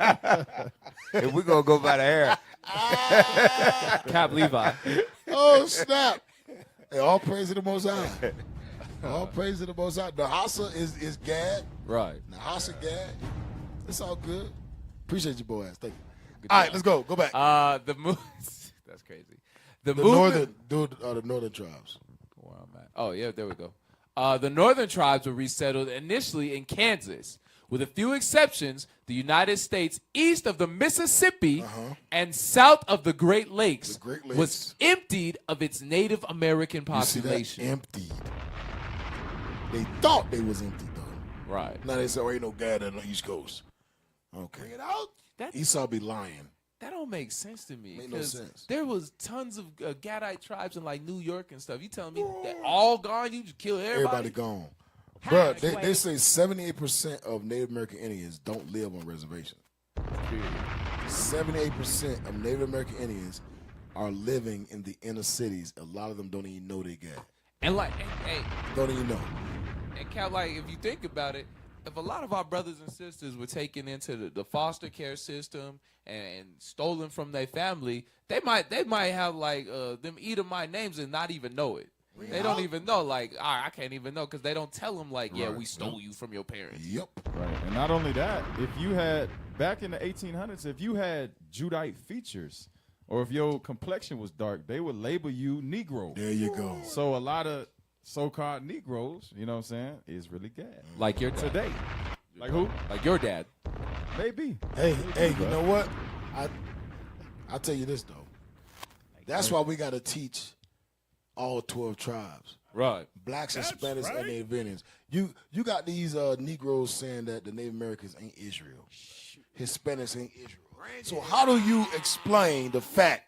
If we gonna go by the hair. Cap Levi. Oh, snap. Hey, all praise to the Most High. All praise to the Most High. The Hassa is Gad. Right. The Hassa Gad. It's all good. Appreciate you, boys. Thank you. All right, let's go. Go back. That's crazy. The northern tribes. Where I'm at. Oh, yeah, there we go. The northern tribes were resettled initially in Kansas. With a few exceptions, the United States east of the Mississippi and south of the Great Lakes, was emptied of its Native American population. You see that? Emptied. They thought they was empty, though. Right. Now they say, oh, ain't no Gad on the East Coast. Okay. Bring it out. Esau be lying. That don't make sense to me. Make no sense. There was tons of Gadite tribes in like New York and stuff. You telling me that all gone? You just kill everybody? Everybody gone. Bro, they say 78% of Native American Indians don't live on reservations. 78% of Native American Indians are living in the inner cities. A lot of them don't even know they got. And like, don't even know. And Cal, like, if you think about it, if a lot of our brothers and sisters were taken into the foster care system and stolen from their family, they might have like them Edomite names and not even know it. They don't even know, like, I can't even know because they don't tell them, like, yeah, we stole you from your parents. Yep. Right. And not only that, if you had, back in the 1800s, if you had Judite features or if your complexion was dark, they would label you Negro. There you go. So a lot of so-called Negroes, you know what I'm saying, is really Gad. Like your dad. Today. Like who? Like your dad. Maybe. Hey, you know what? I'll tell you this, though. That's why we got to teach all 12 tribes. Right. Blacks, Hispanics, and Native Indians. You got these Negroes saying that the Native Americans ain't Israel. Hispanics ain't Israel. So how do you explain the fact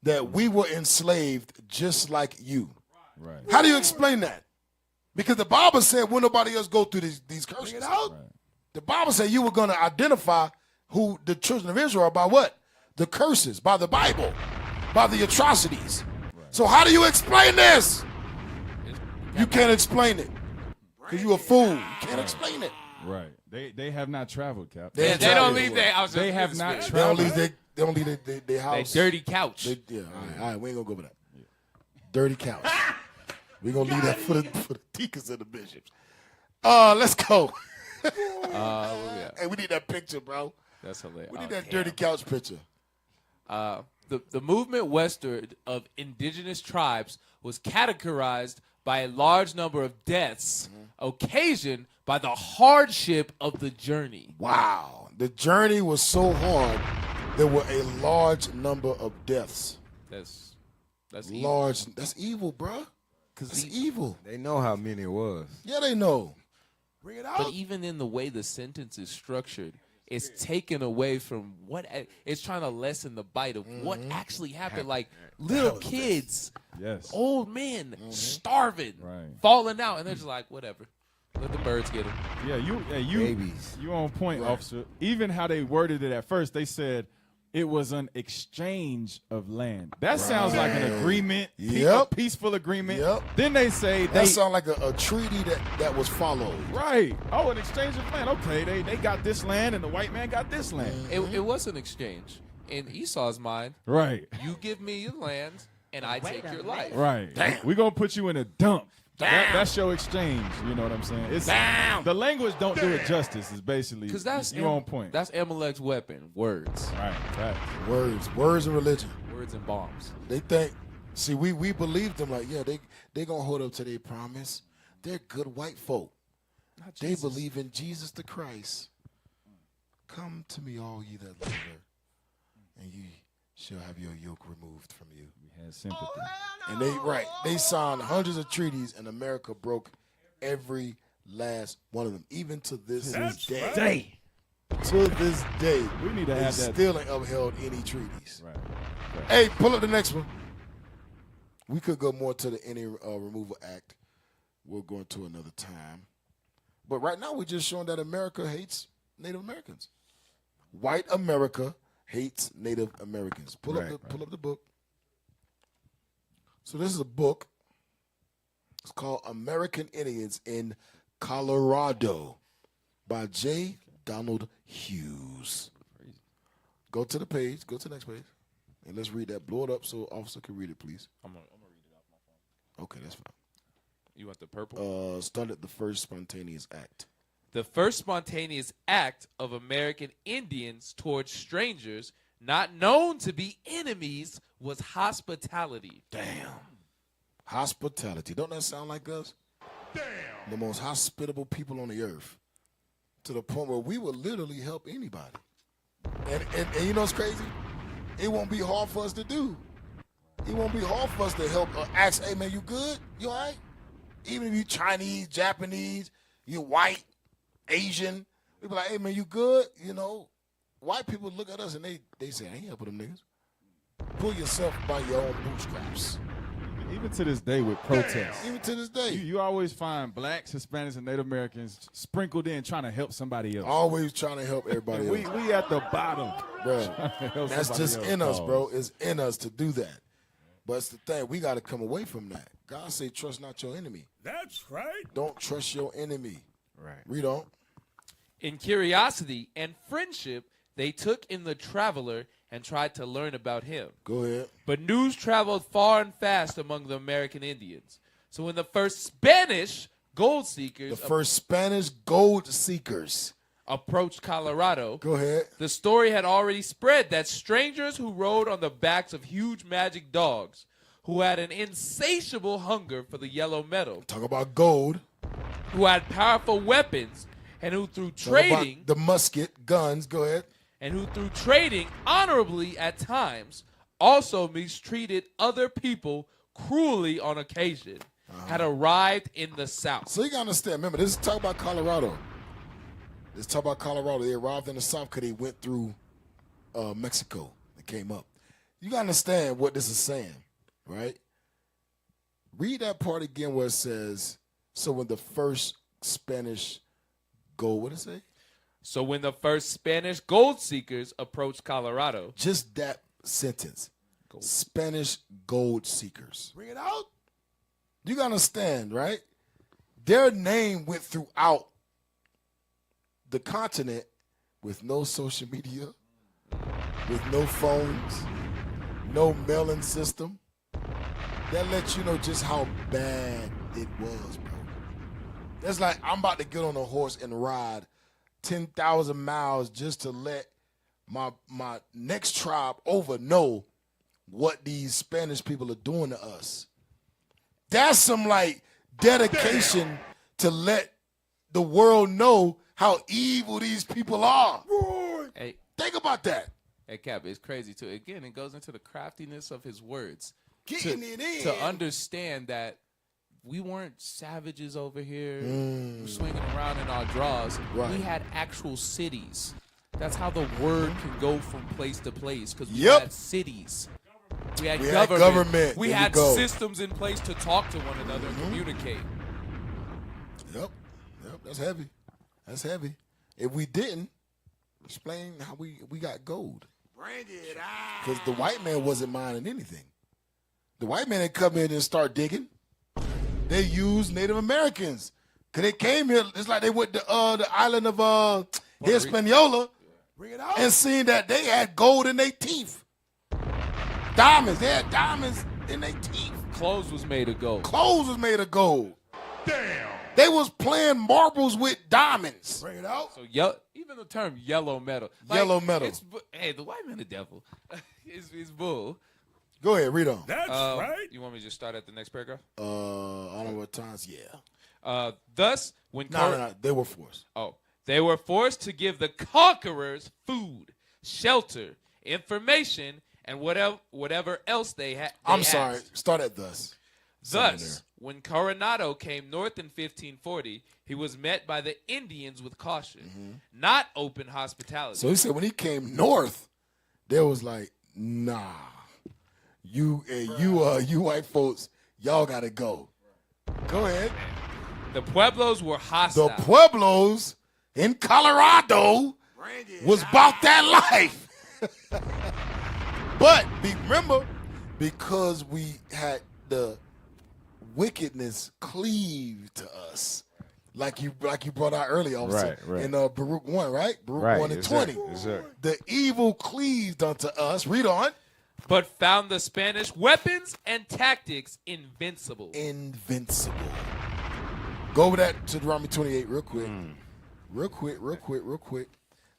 that we were enslaved just like you? Right. How do you explain that? Because the Bible said when nobody else go through these curses. Right. The Bible said you were going to identify who the children of Israel are by what? The curses, by the Bible, by the atrocities. So how do you explain this? You can't explain it because you a fool. You can't explain it. Right. They have not traveled, Cap. They don't leave their house. They have not traveled. They don't leave their house. They dirty couch. All right. We ain't gonna go over that. Dirty couch. We gonna leave that for the deacons and the bishops. Let's go. Hey, we need that picture, bro. That's hilarious. We need that dirty couch picture. The movement westward of indigenous tribes was categorized by a large number of deaths occasioned by the hardship of the journey. Wow. The journey was so hard, there were a large number of deaths. That's large. Evil. That's evil, bro. That's evil. They know how many it was. Yeah, they know. Bring it out. But even in the way the sentence is structured, it's taken away from what it's trying to lessen the bite of what actually happened. Like little kids, old men starving, falling out, and they're just like, whatever. Let the birds get them. Yeah, you babies. You on point, officer. Even how they worded it at first, they said it was an exchange of land. That sounds like an agreement, a peaceful agreement. Yep. Then they say that sounds like a treaty that was followed. Right. Oh, an exchange of land. Okay, they got this land and the white man got this land. It was an exchange. In Esau's mind, right. You give me your land and I take your life. Right. We're going to put you in a dump. That's your exchange. You know what I'm saying? It's the language don't do it justice. Is basically because that's you on point. That's Amalek's weapon. Words. Right. Words and religion. Words and bombs. They think. See, we believe them like they gonna hold up to their promise. They're good white folk. They believe in Jesus the Christ. Come to me, all ye that labor, and ye shall have your yoke removed from you. We had sympathy. And they signed hundreds of treaties, and America broke every last one of them, even to this day. To this day, we need to have that. Still ain't upheld any treaties. Right. Hey, pull up the next one. We could go more to the Indian Removal Act. We'll go into another time. But right now, we're just showing that America hates Native Americans. White America hates Native Americans. Pull up the book. So this is a book. It's called American Indians in Colorado by J. Donald Hughes. Go to the page. Go to the next page. And let's read that. Blow it up so officer can read it, please. I'm gonna read it off my phone. Okay, that's fine. You want the purple? Start at the first spontaneous act. The first spontaneous act of American Indians towards strangers not known to be enemies was hospitality. Damn. Hospitality. Don't that sound like us? Damn. The most hospitable people on the earth. To the point where we will literally help anybody. And you know what's crazy? It won't be hard for us to do. It won't be hard for us to help ask, hey, man, you good? You all right? Even if you Chinese, Japanese, you white, Asian, we be like, hey, man, you good? You know, white people look at us and they say, I ain't helping them niggas. Pull yourself by your own bootstraps. Even to this day with protests. Even to this day. You always find blacks, Hispanics, and Native Americans sprinkled in trying to help somebody else. Always trying to help everybody else. We at the bottom. Bro, that's just in us, bro. It's in us to do that. But it's the thing, we got to come away from that. God say, trust not your enemy. That's right. Don't trust your enemy. Right. Read on. In curiosity and friendship, they took in the traveler and tried to learn about him. Go ahead. But news traveled far and fast among the American Indians. So when the first Spanish gold seekers approached Colorado, go ahead. The story had already spread that strangers who rode on the backs of huge magic dogs, who had an insatiable hunger for the yellow metal, talk about gold, who had powerful weapons, and who through trading the musket, guns, go ahead, and who through trading honorably at times also mistreated other people cruelly on occasion, had arrived in the South. So you gotta understand, remember, this is talk about Colorado. Let's talk about Colorado. They arrived in the South because they went through Mexico. They came up. You got to understand what this is saying, right? Read that part again where it says, so when the first Spanish gold, what did it say? So when the first Spanish gold seekers approached Colorado. Just that sentence. Spanish gold seekers. Bring it out. You got to understand, right? Their name went throughout the continent with no social media, with no phones, no mailing system. That lets you know just how bad it was, bro. That's like I'm about to get on a horse and ride 10,000 miles just to let my next tribe over know what these Spanish people are doing to us. That's some like dedication to let the world know how evil these people are. Hey, think about that. Hey, Cap, it's crazy too. Again, it goes into the craftiness of his words. Getting it in. To understand that we weren't savages over here swinging around in our draws. Right. We had actual cities. That's how the word can go from place to place because we had cities. We had government. We had systems in place to talk to one another and communicate. Yep, that's heavy. That's heavy. If we didn't, explain how we got gold. Bring it out. Because the white man wasn't mining anything. The white man didn't come in and start digging. They used Native Americans. Because they came here, it's like they went to the island of Hispaniola and seen that they had gold in their teeth. Diamonds. They had diamonds in their teeth. Clothes was made of gold. Clothes was made of gold. Damn. They was playing marbles with diamonds. Bring it out. So even the term yellow metal. Yellow metal. Hey, the white man the devil. It's bull. Go ahead, read on. That's right. You want me to just start at the next paragraph? I don't know what times. Yeah. Thus, when No, they were forced. Oh, they were forced to give the conquerors food, shelter, information, and whatever else they had. I'm sorry. Start at thus. Thus, when Coronado came north in 1540, he was met by the Indians with caution, not open hospitality. So he said when he came north, there was like, nah, you white folks, y'all gotta go. Go ahead. The Pueblos were hostile. The Pueblos in Colorado was about that life. But remember, because we had the wickedness cleave to us, like you brought out earlier, officer, in Baruch 1, right? Baruch 1 and 20. The evil cleaved unto us. Read on. But found the Spanish weapons and tactics invincible. Invincible. Go over that to Deuteronomy 28 real quick. Real quick.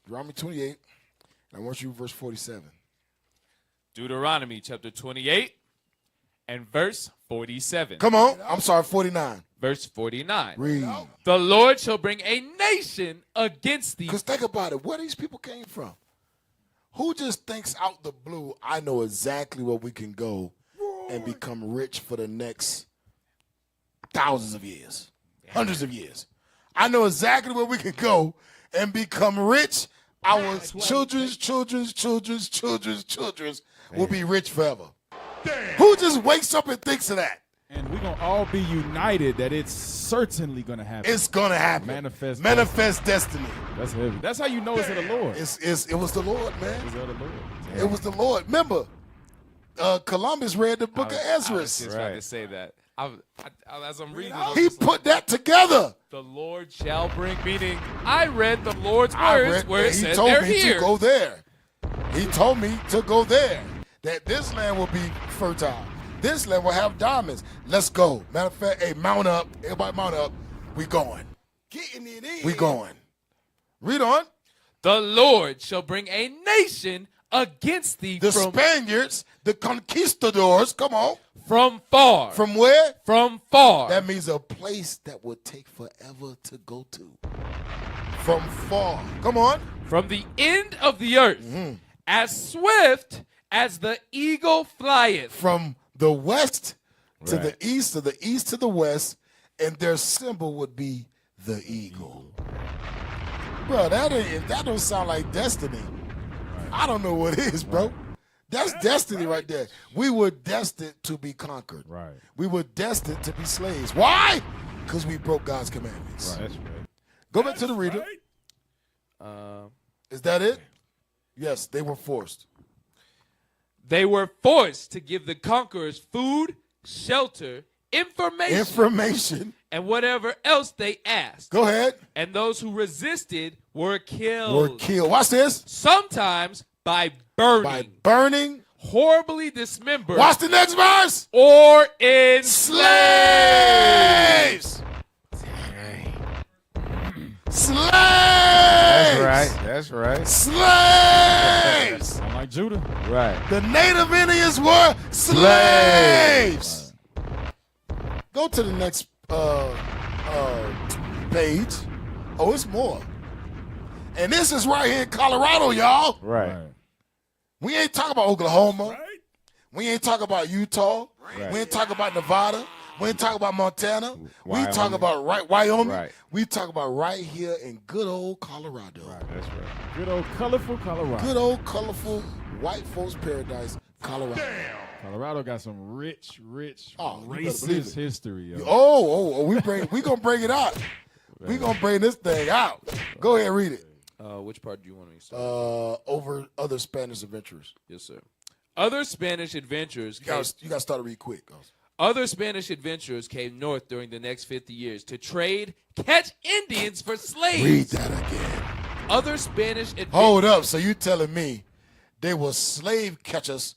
Deuteronomy 28. I want you verse 47. Deuteronomy chapter 28 and verse 47. Come on. I'm sorry, 49. Verse 49. Read. The Lord shall bring a nation against thee. Because think about it. Where these people came from? Who just thinks out the blue, I know exactly where we can go and become rich for the next thousands of years, hundreds of years. I know exactly where we can go and become rich. Our children's will be rich forever. Damn. Who just wakes up and thinks of that? And we're going to all be united that it's certainly going to happen. It's going to happen. Manifest destiny. That's heavy. That's how you know it's of the Lord. It was the Lord, man. It's of the Lord. It was the Lord. Remember, Columbus read the book of Ezra. I was just about to say that. As I'm reading, he put that together. The Lord shall bring, meaning I read the Lord's words where it says told they're me here. to go there. He told me to go there. That this land will be fertile. This land will have diamonds. Let's go. Matter of fact, hey, mount up. Everybody mount up. We going. Getting it in. We going. Read on. The Lord shall bring a nation against thee. The Spaniards, the conquistadors, come on. From far. From where? From far. That means a place that would take forever to go to. From far. Come on. From the end of the earth. As swift as the eagle flieth. From the west to the east, to the east to the west, and their symbol would be the eagle. Bro, that don't sound like destiny. I don't know what it is, bro. That's destiny right there. We were destined to be conquered. Right. We were destined to be slaves. Why? Because we broke God's commandments. Right. That's right. Go back to the reader. Is that it? Yes, they were forced. They were forced to give the conquerors food, shelter, information, and whatever else they asked. Go ahead. And those who resisted were killed. Watch this. Sometimes by burning. By burning. Horribly dismembered. Watch the next verse. Or in slaves. Slaves. That's right. Slaves. Unlike Judah. Right. The native Indians were slaves. Go to the next page. Oh, it's more. And this is right here in Colorado, y'all. Right. We ain't talking about Oklahoma. We ain't talking about Utah. We ain't talking about Nevada. We ain't talking about Montana. We talking about Wyoming. Right. We talking about right here in good old Colorado. Right. That's right. Good old colorful Colorado. Good old colorful white folks paradise, Colorado. Damn. Colorado got some rich racist history. Yo. We gonna bring it out. We gonna bring this thing out. Go ahead, read it. Which part do you want me to start? Over other Spanish adventurers. Yes, sir. Other Spanish adventurers. You gotta start to read quick. Other Spanish adventurers came north during the next 50 years to trade, catch Indians for slaves. Read that again. Other Spanish adventurers. Hold up. So you telling me they were slave catchers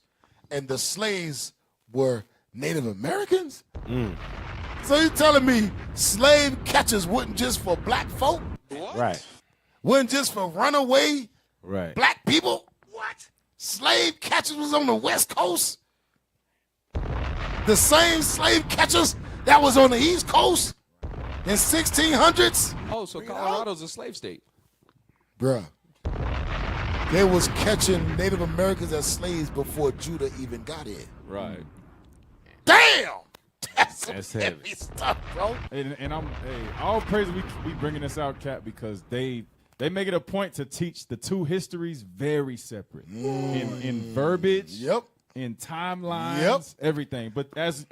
and the slaves were Native Americans? So you telling me slave catchers wasn't just for black folk? What? Right. Wasn't just for runaway black people? What? Slave catchers was on the West Coast? The same slave catchers that was on the East Coast in 1600s? Oh, so Colorado's a slave state. Bruh. They was catching Native Americans as slaves before Judah even got in. Right. Damn! That's heavy stuff, bro. And all praise we bringing this out, Cap, because they make it a point to teach the two histories very separate in verbiage. Yep. in timelines, everything. But as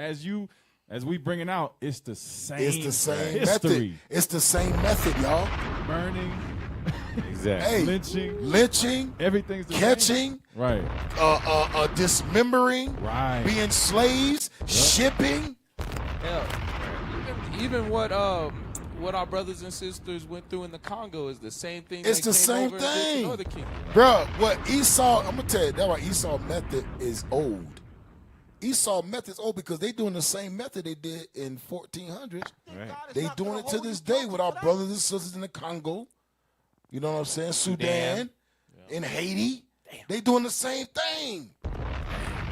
we bring it out, it's the same. It's the same history. method. It's the same method, y'all. Burning. Exactly. Hey, lynching, everything's the catching, same. Right, dismembering, right, being slaves, shipping. Hell, even what our brothers and sisters went through in the Congo is the same thing. It's the same thing, bro. What Esau? I'm gonna tell you that's why Esau method is old. Esau method is old because they doing the same method they did in 1400s. Right. They doing it to this day with our brothers and sisters in the Congo. You know what I'm saying? Sudan, in Haiti. They doing the same thing.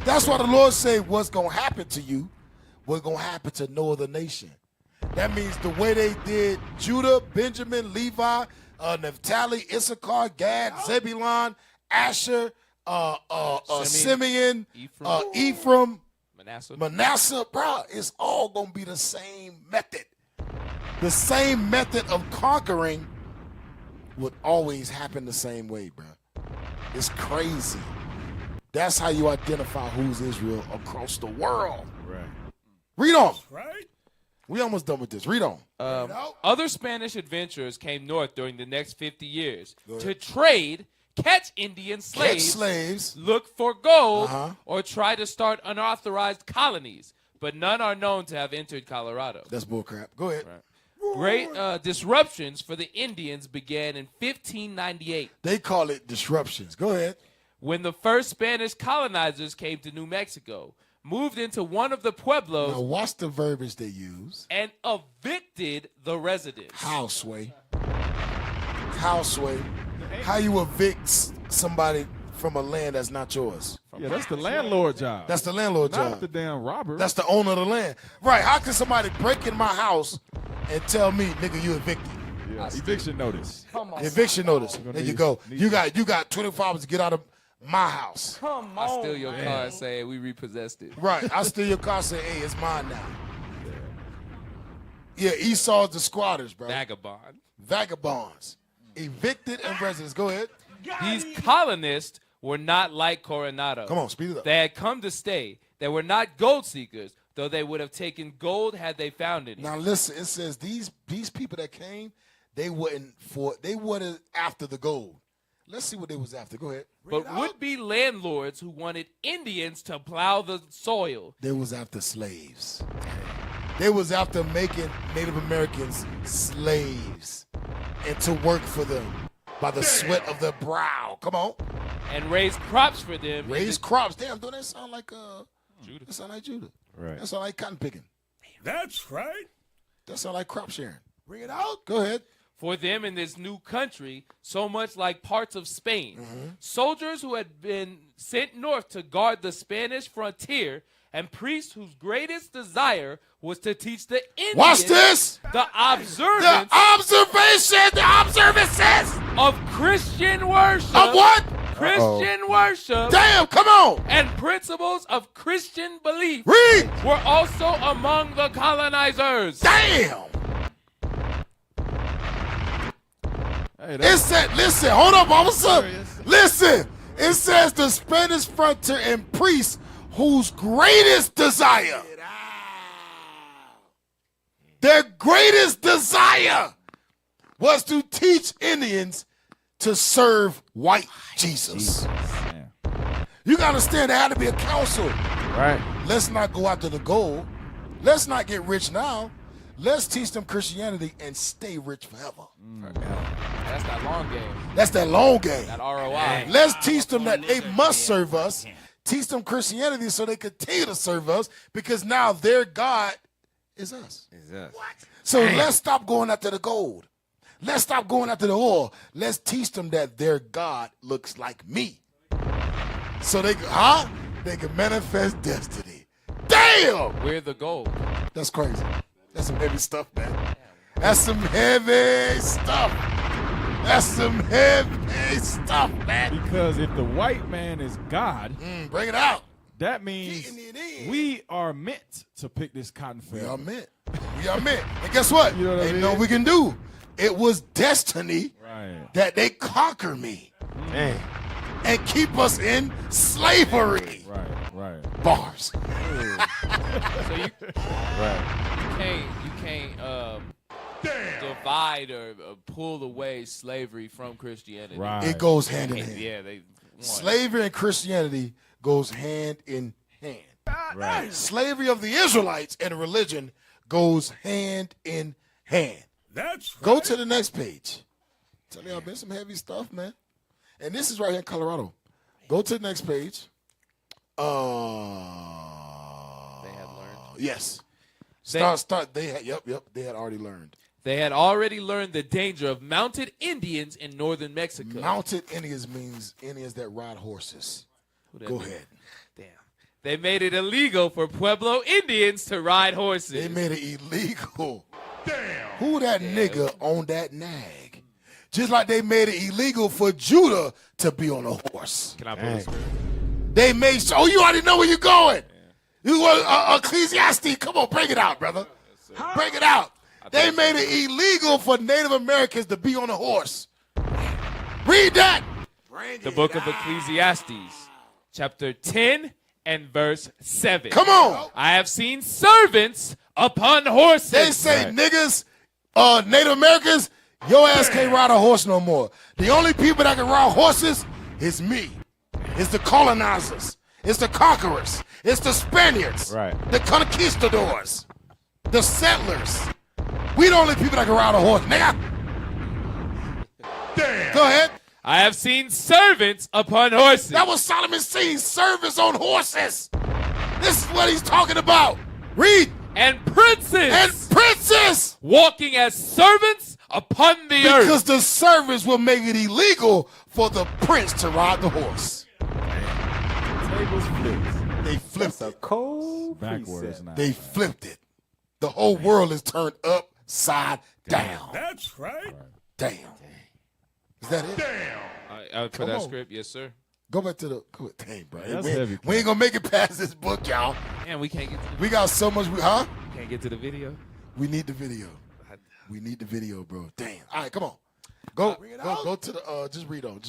That's why the Lord said what's going to happen to you, what's going to happen to no other nation. That means the way they did Judah, Benjamin, Levi, Naphtali, Issachar, Gad, Zebulun, Asher, Simeon, Ephraim, Manasseh, bro, it's all going to be the same method. The same method of conquering would always happen the same way, bro. It's crazy. That's how you identify who's Israel across the world. Right. Read on. Right. We almost done with this. Read on. Other Spanish adventurers came north during the next 50 years to trade, catch Indian slaves, look for gold, or try to start unauthorized colonies. But none are known to have entered Colorado. That's bullcrap. Go ahead. Right. Great disruptions for the Indians began in 1598. They call it disruptions. Go ahead. When the first Spanish colonizers came to New Mexico, moved into one of the pueblos. Now watch the verbiage they use. And evicted the residents. How, Sway? How, Sway? How you evict somebody from a land that's not yours? Yeah, that's the landlord job. That's the landlord job. Not the damn robber. That's the owner of the land. Right. How can somebody break in my house and tell me, nigga, you evicted? Yeah. Eviction notice. Come on. Eviction notice. There you go. You got 24 hours to get out of my house. Come on. I steal your car and say we repossessed it. Right. I steal your car and say, hey, it's mine now. Yeah, Esau's the squatters, bro. Vagabonds. Evicted and residents. Go ahead. These colonists were not like Coronado. Come on, speed it up. They had come to stay. They were not gold seekers, though they would have taken gold had they found it. Now listen, it says these people that came, they wasn't after the gold. Let's see what they was after. Go ahead. But would-be landlords who wanted Indians to plow the soil. They was after slaves. They was after making Native Americans slaves and to work for them by the sweat of their brow. Come on. And raise crops for them. Raise crops. Damn, don't that sound like Judah? That sound like Judah. Right. That sound like cotton picking. That's right. That sound like crop sharing. Bring it out. Go ahead. For them in this new country, so much like parts of Spain, soldiers who had been sent north to guard the Spanish frontier, and priests whose greatest desire was to teach the Indians. Watch this. The observances of Christian worship. Of what? Christian worship. Damn, come on. And principles of Christian belief. Read. Were also among the colonizers. Damn. Hey, it said, listen, hold up, officer. Listen, it says the Spanish frontier and priests whose greatest desire, their greatest desire was to teach Indians to serve white Jesus. You got to understand there had to be a council. Right. Let's not go after the gold. Let's not get rich now. Let's teach them Christianity and stay rich forever. That's that long game. That's that long game. That ROI. Let's teach them that they must serve us. Teach them Christianity so they continue to serve us because now their God is us. So let's stop going after the gold. Let's stop going after the oil. Let's teach them that their God looks like me. So they can manifest destiny. Damn! We're the gold. That's crazy. That's some heavy stuff, man. That's some heavy stuff. That's some heavy stuff, man. Because if the white man is God, bring it out. That means we are meant to pick this cotton field. We are meant. We are meant. And guess what? You know what I mean? Know we can do. It was destiny that they conquer me and keep us in slavery. Right. Bars. So you can't divide or pull away slavery from Christianity. Right. It goes hand in hand. Yeah, they Slavery and Christianity goes hand in hand. Right. Slavery of the Israelites and religion goes hand in hand. That's Go to the next page. Tell you, I've been some heavy stuff, man. And this is right here in Colorado. Go to the next page. They had learned. Yes. Start. They had. Yep. They had already learned. They had already learned the danger of mounted Indians in northern Mexico. Mounted Indians means Indians that ride horses. Go ahead. Damn. They made it illegal for Pueblo Indians to ride horses. They made it illegal. Damn. Who that nigga on that nag? Just like they made it illegal for Judah to be on a horse. Can I pull this? They made sure. Oh, you already know where you're going. You want Ecclesiastes? Come on, bring it out, brother. Bring it out. They made it illegal for Native Americans to be on a horse. Read that. The book of Ecclesiastes, chapter 10 and verse 7. Come on. I have seen servants upon horses. They say niggas, Native Americans, your ass can't ride a horse no more. The only people that can ride horses is me. It's the colonizers. It's the conquerors. It's the Spaniards. Right. The conquistadors. The settlers. We the only people that can ride a horse, nigga. Damn. Go ahead. I have seen servants upon horses. That was Solomon's seen servants on horses. This is what he's talking about. Read. And princes. And princes. Walking as servants upon the earth. Because the servants will make it illegal for the prince to ride the horse. Tables flipped. They flipped it. Cold Backwards now. They flipped it. The whole world is turned upside down. That's right. Damn. Is that it? Damn. For that script, yes, sir. Go back to the. Dang, bro. That's we, heavy. We ain't gonna make it past this book, y'all. Man, we can't get to the We got so much. Huh? Can't get to the video. We need the video. We need the video, bro. Damn. All right, come on. Go to the. Just read on.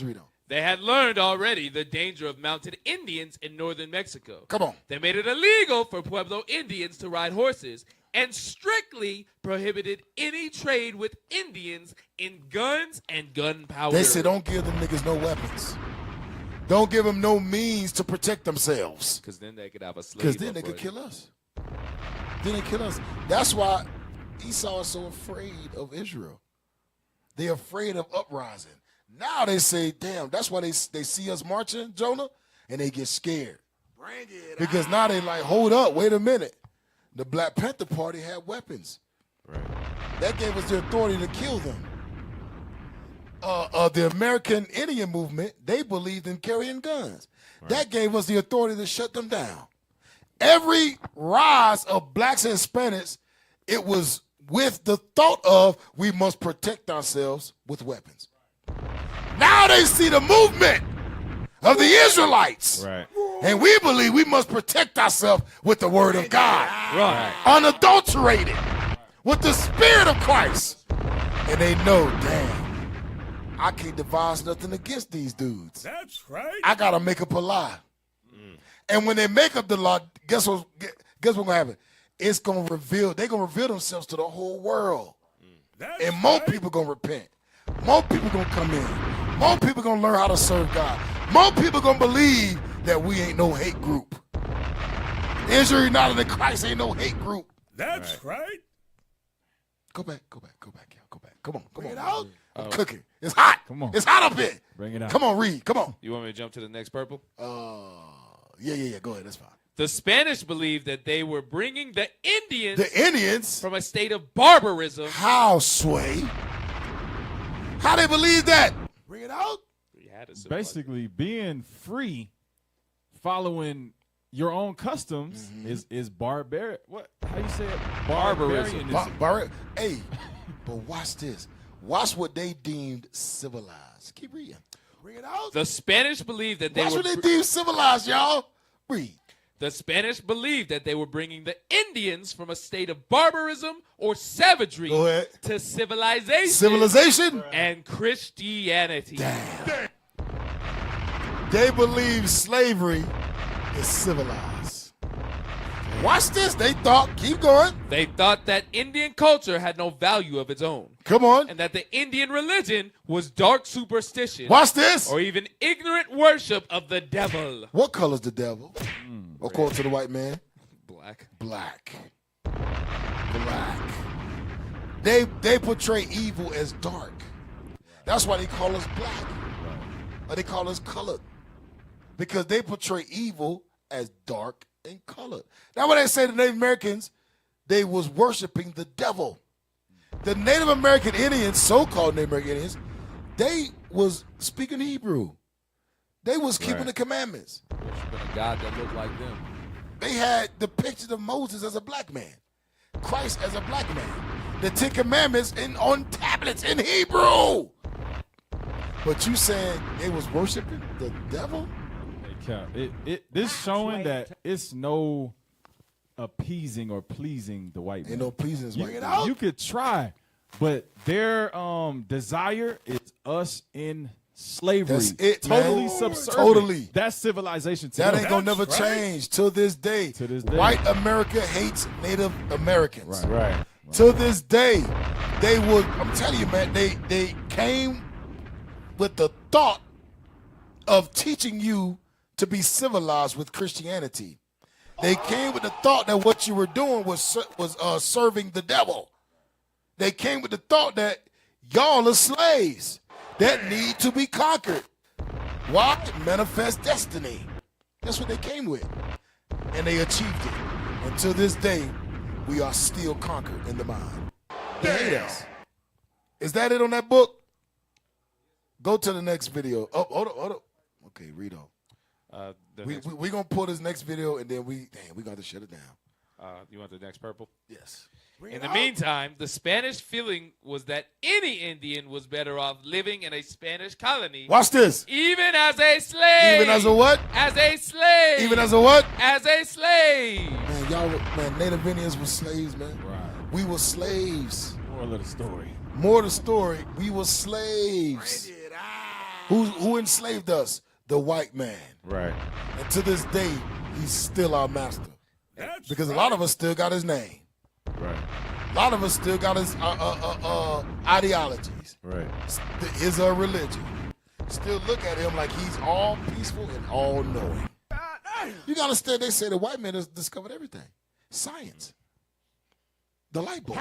They had learned already the danger of mounted Indians in northern Mexico. Come on. They made it illegal for Pueblo Indians to ride horses and strictly prohibited any trade with Indians in guns and gunpowder. They said don't give them niggas no weapons. Don't give them no means to protect themselves. Because then they could have a slave. Because then they could kill us. That's why Esau is so afraid of Israel. They're afraid of uprising. Now they say, damn, that's why they see us marching, Jonah, and they get scared. Bring it Because now they like, hold up, wait a minute. The Black Panther Party had weapons. Right. That gave us the authority to kill them. The American Indian movement, they believed in carrying guns. Right. That gave us the authority to shut them down. Every rise of blacks and Hispanics, it was with the thought of we must protect ourselves with weapons. Now they see the movement of the Israelites. Right. And we believe we must protect ourselves with the word of God. Right. Unadulterated. With the spirit of Christ. And they know, damn, I can't devise nothing against these dudes. That's right. I got to make up a lie. And when they make up the law, guess what's going to happen? It's going to reveal, they're going to reveal themselves to the whole world. That's And more right. people going to repent. More people going to come in. More people going to learn how to serve God. More people going to believe that we ain't no hate group. Israel United in Christ ain't no hate group. That's right. Go back, y'all. Go back. Come on. it out. I'm cooking. It's hot. Come on. It's hot up here. Bring it out. Come on, read. Come on. You want me to jump to the next purple? Yeah. Go ahead. That's fine. The Spanish believed that they were bringing the Indians from a state of barbarism. How, Sway? How they believe that? Bring it out. Basically, being free, following your own customs is barbaric. What? How you say it? Barbarism. Hey, but watch this. Watch what they deemed civilized. Keep reading. Bring it out. The Spanish believed that they Watch were what they deemed civilized, y'all. Read. The Spanish believed that they were bringing the Indians from a state of barbarism or savagery to civilization and Christianity. Damn. They believe slavery is civilized. Watch this. They thought, keep going. They thought that Indian culture had no value of its own. Come on. And that the Indian religion was dark superstition. Watch this. Or even ignorant worship of the devil. What color's the devil? According to the white man? Black. Black. They portray evil as dark. That's why they call us black. Or they call us colored. Because they portray evil as dark and colored. Now when they say the Native Americans, they was worshiping the devil. The Native American Indians, so-called Native American Indians, they was speaking Hebrew. They was keeping the commandments. Worshiping a God that looked like them. They had the picture of Moses as a black man. Christ as a black man. The Ten Commandments on tablets in Hebrew. But you saying they was worshiping the devil? This showing that it's no appeasing or pleasing the white man. Ain't no pleasing this white man. You could try, but their desire is us in slavery. That's it, totally man. subservient. Totally. That's civilization. That ain't gonna never change to this day. White America hates Native Americans. Right. To this day, they would. I'm telling you, man. They came with the thought of teaching you to be civilized with Christianity. They came with the thought that what you were doing was serving the devil. They came with the thought that y'all are slaves that need to be conquered. Why? Manifest destiny. That's what they came with. And they achieved it. And to this day, we are still conquered in the mind. They hate us. Is that it on that book? Go to the next video. Oh, hold up. Okay, read on. We're going to pull this next video, and then we got to shut it down. You want the next purple? Yes. In the meantime, the Spanish feeling was that any Indian was better off living in a Spanish colony. Watch this. Even as a slave. Even as a what? As a slave. Even as a what? As a slave. Man, Native Indians were slaves, man. Right. We were slaves. Moral of the story. More of the story, we were slaves. Who enslaved us? The white man. Right. And to this day, he's still our master. Because a lot of us still got his name. Right. A lot of us still got his ideologies. Right. His religion. Still look at him like he's all peaceful and all knowing. You gotta understand, they say the white man has discovered everything. Science. The light bulb.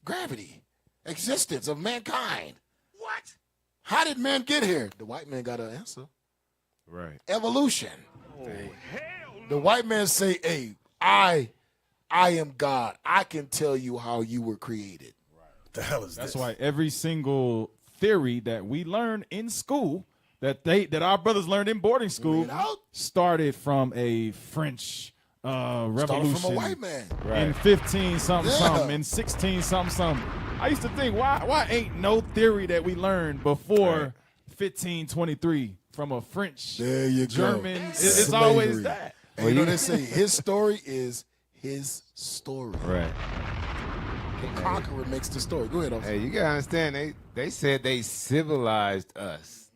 Gravity. Existence of mankind. What? How did man get here? The white man got an answer. Right. Evolution. Oh, hell no. The white man say, hey, I am God. I can tell you how you were created. Right. The hell is That's this? why every single theory that we learn in school, that our brothers learned in boarding school, started from a French revolution. Started from a white man. In 15-something, in 16-something. I used to think, why ain't no theory that we learned before 1523 from a French, German? It's always that. And you know they say his story is his story. Right. The conqueror makes the story. Go ahead, officer. Hey, you gotta understand. They said they civilized us.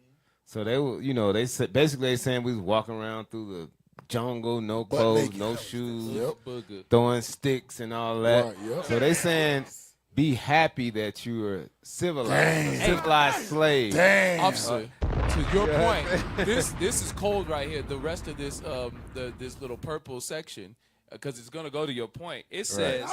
So they were, they said basically they saying we was walking around through the jungle, no clothes, no shoes, throwing sticks and all that. Right, yep. So they saying, be happy that you were civilized, civilized slave. Damn. Officer, to your point, this is cold right here. The rest of this this little purple section, because it's gonna go to your point. It says,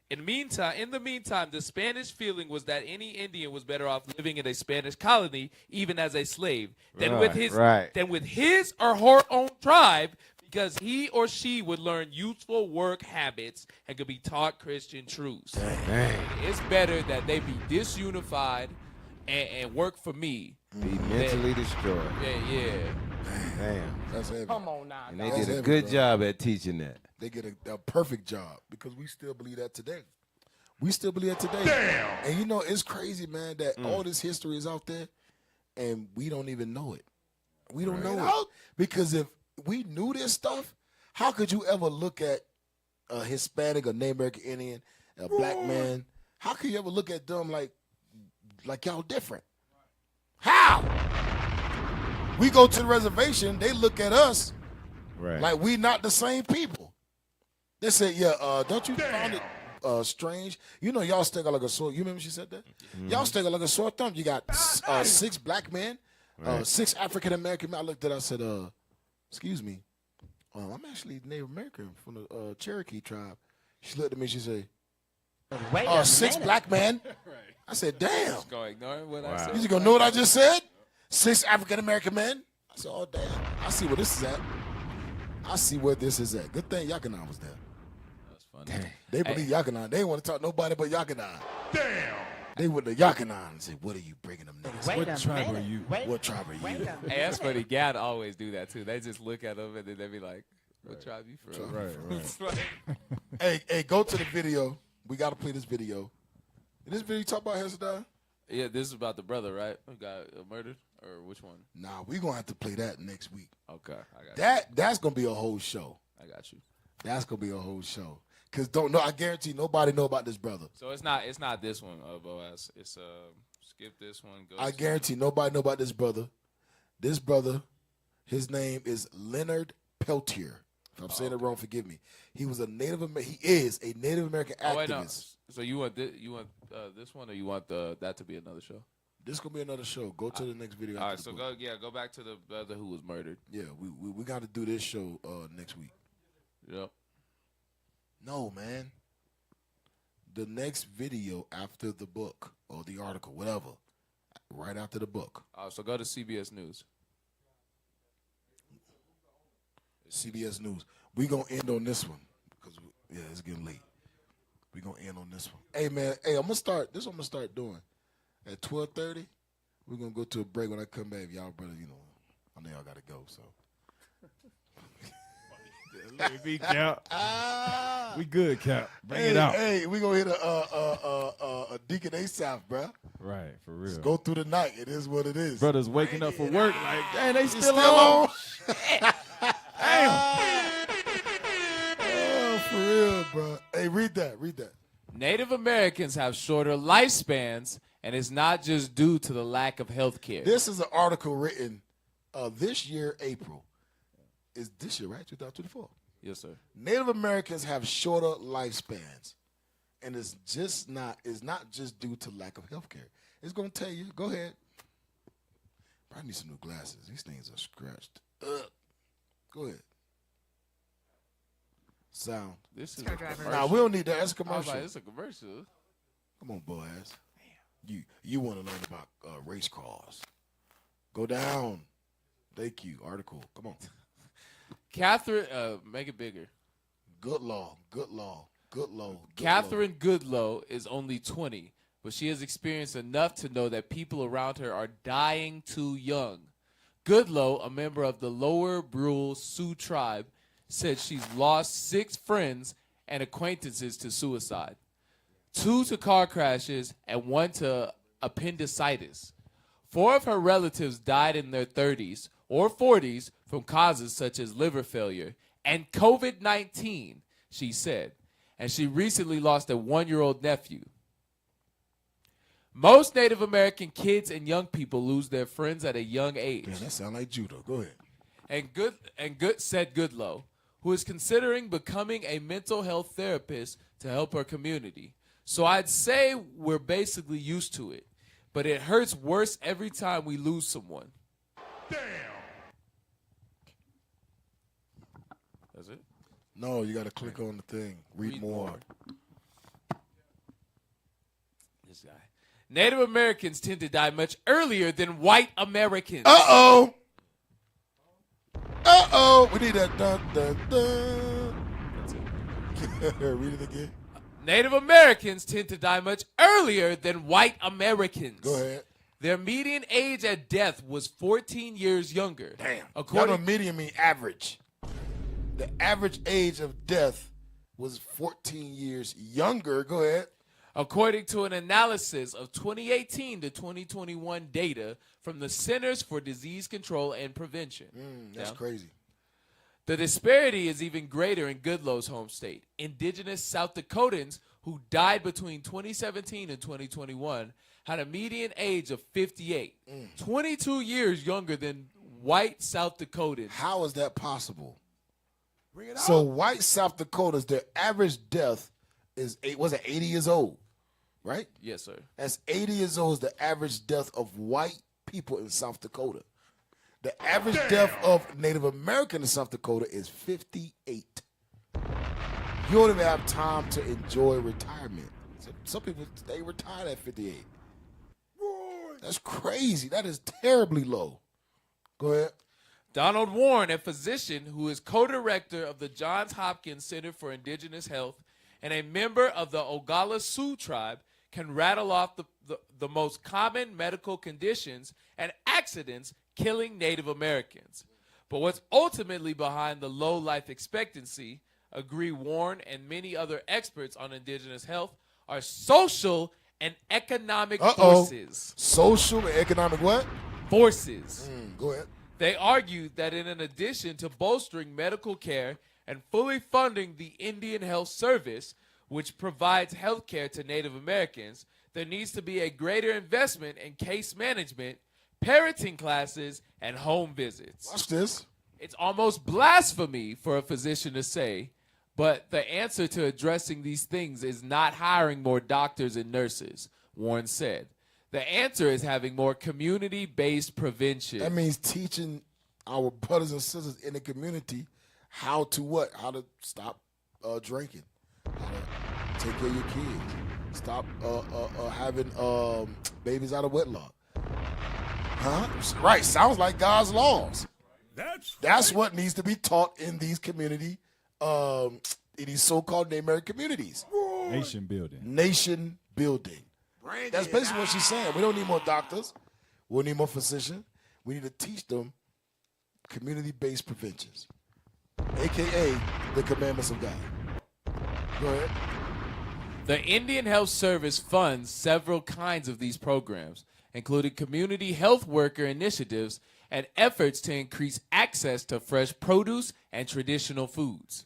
in the meantime, the Spanish feeling was that any Indian was better off living in a Spanish colony, even as a slave, than with his or her own tribe, because he or she would learn useful work habits and could be taught Christian truths. Dang. It's better that they be disunified and work for me. Be mentally destroyed. Yeah. Damn. That's heavy. Come on now. And they did a good job at teaching that. They get a perfect job because we still believe that today. Damn. And it's crazy, man, that all this history is out there and we don't even know it. We don't know it. Because if we knew this stuff, how could you ever look at a Hispanic, a Native American Indian, a black man? How could you ever look at them like y'all different? How? We go to the reservation, they look at us Right. Like we not the same people. They said, yeah, don't you find it strange? You know, y'all stick out like a sore. You remember she said that? Y'all stick out like a sore thumb. You got 6 black men, 6 African American men. I looked at it, I said, excuse me, I'm actually Native American from the Cherokee tribe. She looked at me, she said, Wait a 6 minute. black men. I said, damn. Just gonna ignore what I said. You just gonna know what I just said? 6 African American men. I said, oh damn. I see where this is at. I see where this is at. Good thing Yakanan was there. That's funny. They believe Yakanan. They didn't want to talk to nobody but Yakanan. Damn. They went to Yakanan and said, what are you bringing them niggas? What tribe are you? What tribe are you? Hey, that's funny. Gad always do that too. They just look at them and then they be like, "What tribe you from?" Right. Hey, go to the video. We got to play this video. Did this video talk about Hezekiah? Yeah, this is about the brother, right? Who got murdered, or which one? Nah, we're going to have to play that next week. Okay, I got That's going to be a whole show. I got you. That's going to be a whole show. Because I guarantee nobody know about this brother. So it's not this one, Boaz. It's skip this one. I guarantee nobody know about this brother. This brother, his name is Leonard Peltier. If I'm saying it wrong, forgive me. He is a Native American activist. Wait, no. So you want this one, or you want that to be another show? This gonna be another show. Go to the next video. All right, so go back to the brother who was murdered. Yeah, we got to do this show next week. Yep. No, man. The next video after the book or the article, whatever, right after the book. So go to CBS News. CBS News. We gonna end on this one because it's getting late. We gonna end on this one. Hey man, I'm gonna start. This one I'm gonna start doing at 12:30. We're gonna go to a break. When I come back, y'all brother, I know y'all gotta go. So Be Cap. We good, Cap. Bring it out. Hey, we gonna hit a Deacon A-South, bro. Right, for real. Just go through the night. It is what it is. Brothers waking up for work like, dang, they still on. on. Damn. Oh, for real, bro. Hey, read that. Native Americans have shorter lifespans, and it's not just due to the lack of health care. This is an article written this year, April. Is this year, right? 2024. Yes, sir. Native Americans have shorter lifespans, and it's not just due to lack of health care. It's gonna tell you. Go ahead. I need some new glasses. These things are scratched. Go ahead. Sound. This is Nah, we don't need that. That's a commercial. It's a commercial. Come on, Boaz. You want to learn about race cars? Go down. Thank you. Article. Come on. Catherine, make it bigger. Goodlaw. Catherine Goodlow is only 20, but she has experienced enough to know that people around her are dying too young. Goodlow, a member of the Lower Brule Sioux tribe, said she's lost 6 friends and acquaintances to suicide, 2 to car crashes, and 1 to appendicitis. 4 of her relatives died in their 30s or 40s from causes such as liver failure and COVID-19, she said. And she recently lost a 1-year-old nephew. Most Native American kids and young people lose their friends at a young age. Man, that sound like judo. Go ahead. Said Goodlow, who is considering becoming a mental health therapist to help her community. So I'd say we're basically used to it, but it hurts worse every time we lose someone. Damn. That's it? No, you got to click on the thing. Read more. This guy. Native Americans tend to die much earlier than white Americans. Uh-oh. We need that dun, dun, dun. Read it again. Native Americans tend to die much earlier than white Americans. Go ahead. Their median age at death was 14 years younger. Damn. Y'all know median mean average. The average age of death was 14 years younger. Go ahead. According to an analysis of 2018 to 2021 data from the Centers for Disease Control and Prevention. That's crazy. The disparity is even greater in Goodlow's home state. Indigenous South Dakotans who died between 2017 and 2021 had a median age of 58, 22 years younger than white South Dakotans. How is that possible? So white South Dakotas, their average death is 80 years old, right? Yes, sir. That's 80 years old is the average death of white people in South Dakota. The average death of Native American in South Dakota is 58. You don't even have time to enjoy retirement. Some people, they retired at 58. That's crazy. That is terribly low. Go ahead. Donald Warren, a physician who is co-director of the Johns Hopkins Center for Indigenous Health and a member of the Oglala Sioux tribe, can rattle off the most common medical conditions and accidents killing Native Americans. But what's ultimately behind the low life expectancy, agree Warren and many other experts on indigenous health, are social and economic forces. Social and economic what? Forces. Go ahead. They argued that in addition to bolstering medical care and fully funding the Indian Health Service, which provides health care to Native Americans, there needs to be a greater investment in case management, parenting classes, and home visits. Watch this. It's almost blasphemy for a physician to say, but the answer to addressing these things is not hiring more doctors and nurses, Warren said. The answer is having more community-based prevention. That means teaching our brothers and sisters in the community how to what? How to stop drinking. How to take care of your kids. Stop having babies out of wedlock. Huh? Right. Sounds like God's laws. That's what needs to be taught in these community, in these so-called Native American communities. Nation building. Nation building. That's basically what she's saying. We don't need more doctors. We don't need more physicians. We need to teach them community-based preventions, a.k.a. the commandments of God. Go ahead. The Indian Health Service funds several kinds of these programs, including community health worker initiatives and efforts to increase access to fresh produce and traditional foods.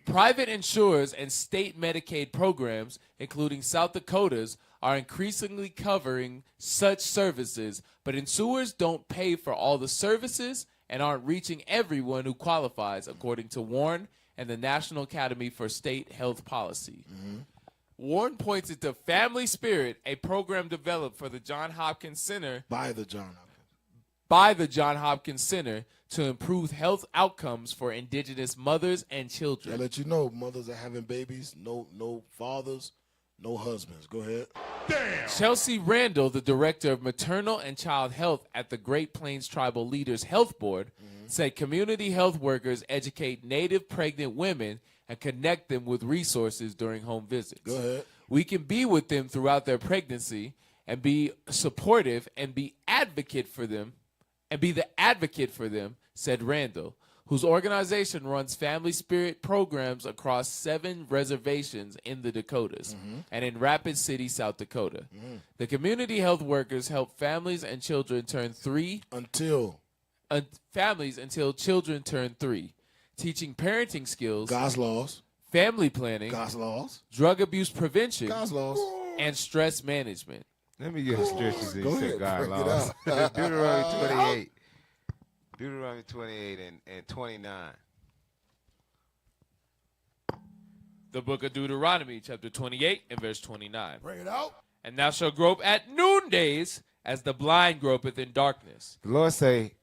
Private insurers and state Medicaid programs, including South Dakota's, are increasingly covering such services, but insurers don't pay for all the services and aren't reaching everyone who qualifies, according to Warren and the National Academy for State Health Policy. Warren pointed to Family Spirit, a program developed for the Johns Hopkins Center by the Johns Hopkins Center to improve health outcomes for indigenous mothers and children. I let you know, mothers are having babies, no fathers, no husbands. Go ahead. Chelsea Randall, the director of maternal and child health at the Great Plains Tribal Leaders Health Board, said community health workers educate Native pregnant women and connect them with resources during home visits. Go ahead. We can be with them throughout their pregnancy and be supportive and be the advocate for them, said Randall, whose organization runs Family Spirit programs across 7 reservations in the Dakotas and in Rapid City, South Dakota. The community health workers help families and children turn 3 until children turn 3, teaching parenting skills, God's laws, family planning, God's laws, drug abuse prevention, God's laws, and stress management. Let me get a stretches in. Go You ahead, said God bring it laws. out. Deuteronomy 28. Deuteronomy 28 and 29. The book of Deuteronomy, chapter 28 and verse 29. Bring it out. And thou shalt grope at noondays as the blind gropeth in darkness. The Lord say,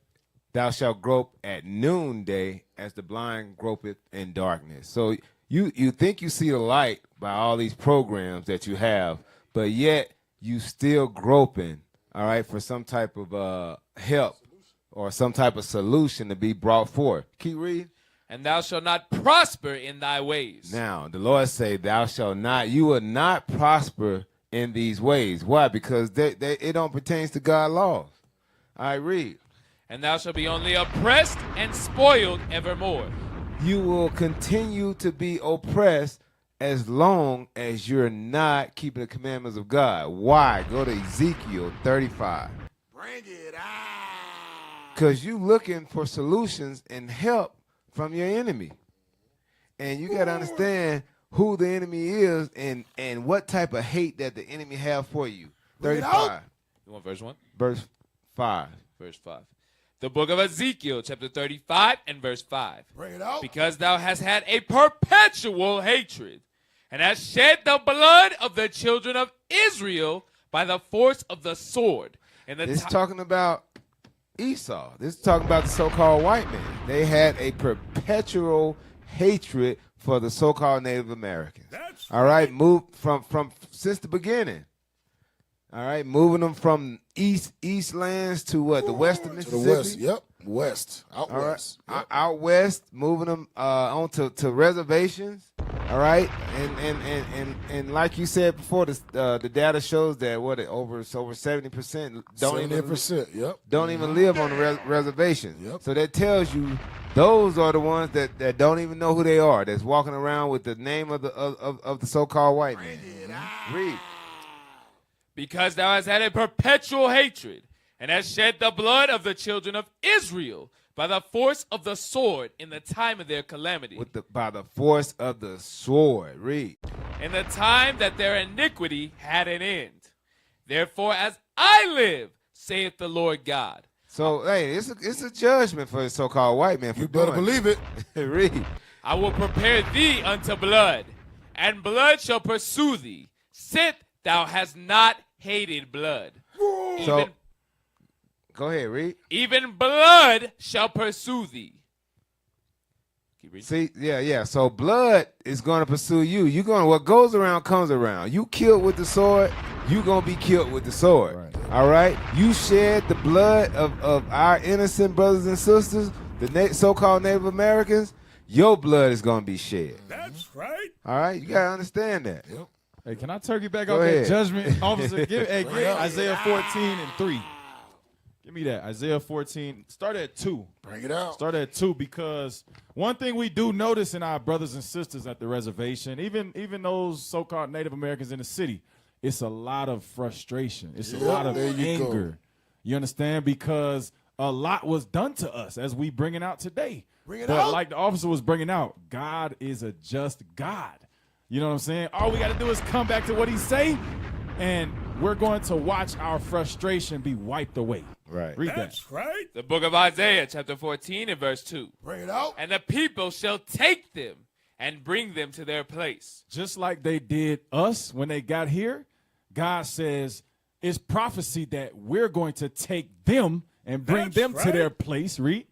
thou shalt grope at noonday as the blind gropeth in darkness. So you think you see the light by all these programs that you have, but yet you still groping, all right, for some type of help or some type of solution to be brought forth. Keep reading. And thou shalt not prosper in thy ways. Now, the Lord say, thou shalt not, you will not prosper in these ways. Why? Because it don't pertain to God's laws. I read. And thou shalt be only oppressed and spoiled evermore. You will continue to be oppressed as long as you're not keeping the commandments of God. Why? Go to Ezekiel 35. Bring it out. Because you looking for solutions and help from your enemy. And you got to understand who the enemy is and what type of hate that the enemy have for you. 35. You want verse 1? Verse 5. Verse 5. The book of Ezekiel, chapter 35 and verse 5. Bring it out. Because thou hast had a perpetual hatred, and hast shed the blood of the children of Israel by the force of the sword. And This is talking about Esau. This is talking about the so-called white man. They had a perpetual hatred for the so-called Native Americans. All right, move from since the beginning. All right, moving them from east lands to what, the western Mississippi? To the west, yep, west, out All west. right. Yep. Out west, moving them on to reservations. All right, and like you said before, the data shows that over 70% don't even 70%, yep. don't even live on the reservations. Yep. So that tells you those are the ones that don't even know who they are. That's walking around with the name of the so-called white man. Read. Because thou hast had a perpetual hatred, and hast shed the blood of the children of Israel by the force of the sword in the time of their calamity. By the force of the sword. Read. In the time that their iniquity had an end. Therefore, as I live, saith the Lord God. So, hey, it's a judgment for the so-called white man. You better believe it. Read. I will prepare thee unto blood, and blood shall pursue thee. Sit, thou hast not hated blood. So, go ahead, read. Even blood shall pursue thee. Keep reading. See, yeah. So blood is going to pursue you. What goes around comes around. You killed with the sword, you going to be killed with the sword. Right. All right? You shed the blood of our innocent brothers and sisters, the so-called Native Americans, your blood is going to be shed. That's right. All right? You got to understand that. Yep. Hey, can I turkey back Go off ahead. that judgment, officer? Give Isaiah 14 and 3. Give me that. Isaiah 14. Start at 2. Bring it out. Start at 2, because one thing we do notice in our brothers and sisters at the reservation, even those so-called Native Americans in the city, it's a lot of frustration. It's a lot of anger. You understand? Because a lot was done to us, as we bringing out today. But like the officer was bringing out, God is a just God. You know what I'm saying? All we got to do is come back to what he say, and we're going to watch our frustration be wiped away. Right. Read That's that. right. The book of Isaiah, chapter 14 and verse 2. Bring it out. And the people shall take them and bring them to their place. Just like they did us when they got here, God says it's prophecy that we're going to take them and bring That's them to right. their place. Read.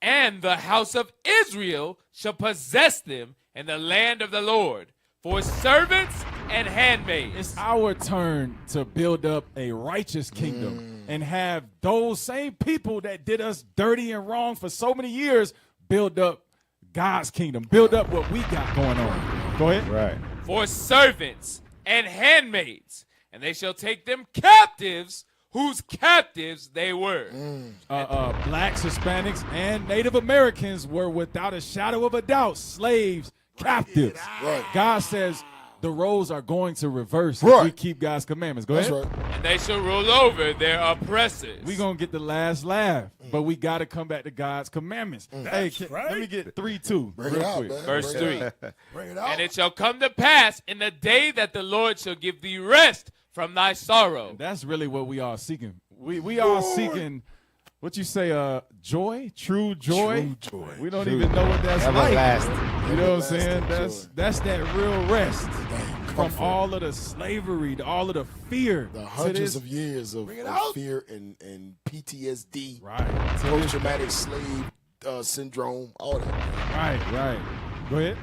And the house of Israel shall possess them in the land of the Lord for servants and handmaids. It's our turn to build up a righteous kingdom and have those same people that did us dirty and wrong for so many years build up God's kingdom, build up what we got going on. Go ahead. Right. For servants and handmaids, and they shall take them captives, whose captives they were. Blacks, Hispanics, and Native Americans were without a shadow of a doubt slaves, captives. Right. God says the roles are going to reverse if we keep God's commandments. Go ahead. Right. And they shall rule over their oppressors. We're going to get the last laugh, but we got to come back to God's commandments. Hey, let me get 3-2 Bring it real out, quick. man. Verse 3. Bring it out. And it shall come to pass in the day that the Lord shall give thee rest from thy sorrow. That's really what we are seeking. We are seeking, what you say, joy, true joy. True joy. We don't even know what that's like. Everlasting. You know what I'm saying? Everlasting That's that real rest from comfort. all of the slavery, all of the fear. The to hundreds this- of years of fear and PTSD, Right. post-traumatic slave syndrome, all that. Right. Go ahead.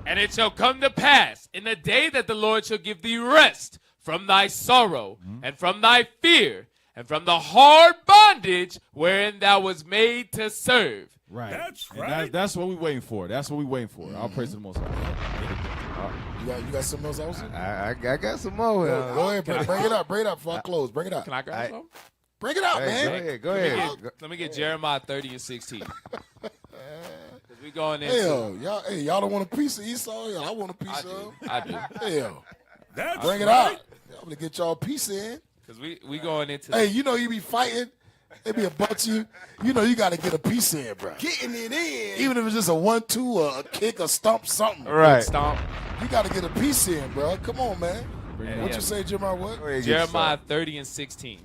And it shall come to pass in the day that the Lord shall give thee rest from thy sorrow and from thy fear and from the hard bondage wherein thou was made to serve. Right. That's And right. That's what we waiting for. That's what we waiting for. I'll praise the Most High. You got something else, Austin? I got some more. Go ahead, bring it up. Bring it up before I close. Bring it up. Can I grab some? Bring it out, Hey, man. Go ahead. Let me get Jeremiah 30 and 16. We going into Hell, y'all don't want a piece of Esau? Yeah, I want a piece of. I do. Hell, That's bring it right. out. I'm gonna get y'all a piece in. Because we going into Hey, you know you be fighting. It be a bunch of you. You know you got to get a piece in, bro. Getting it in. Even if it's just a 1-2 or a kick, a stomp, something. Right. stomp. You got to get a piece in, bro. Come on, man. What Yeah. you say, Jeremiah? What? Go ahead, get Jeremiah started. 30 and 16.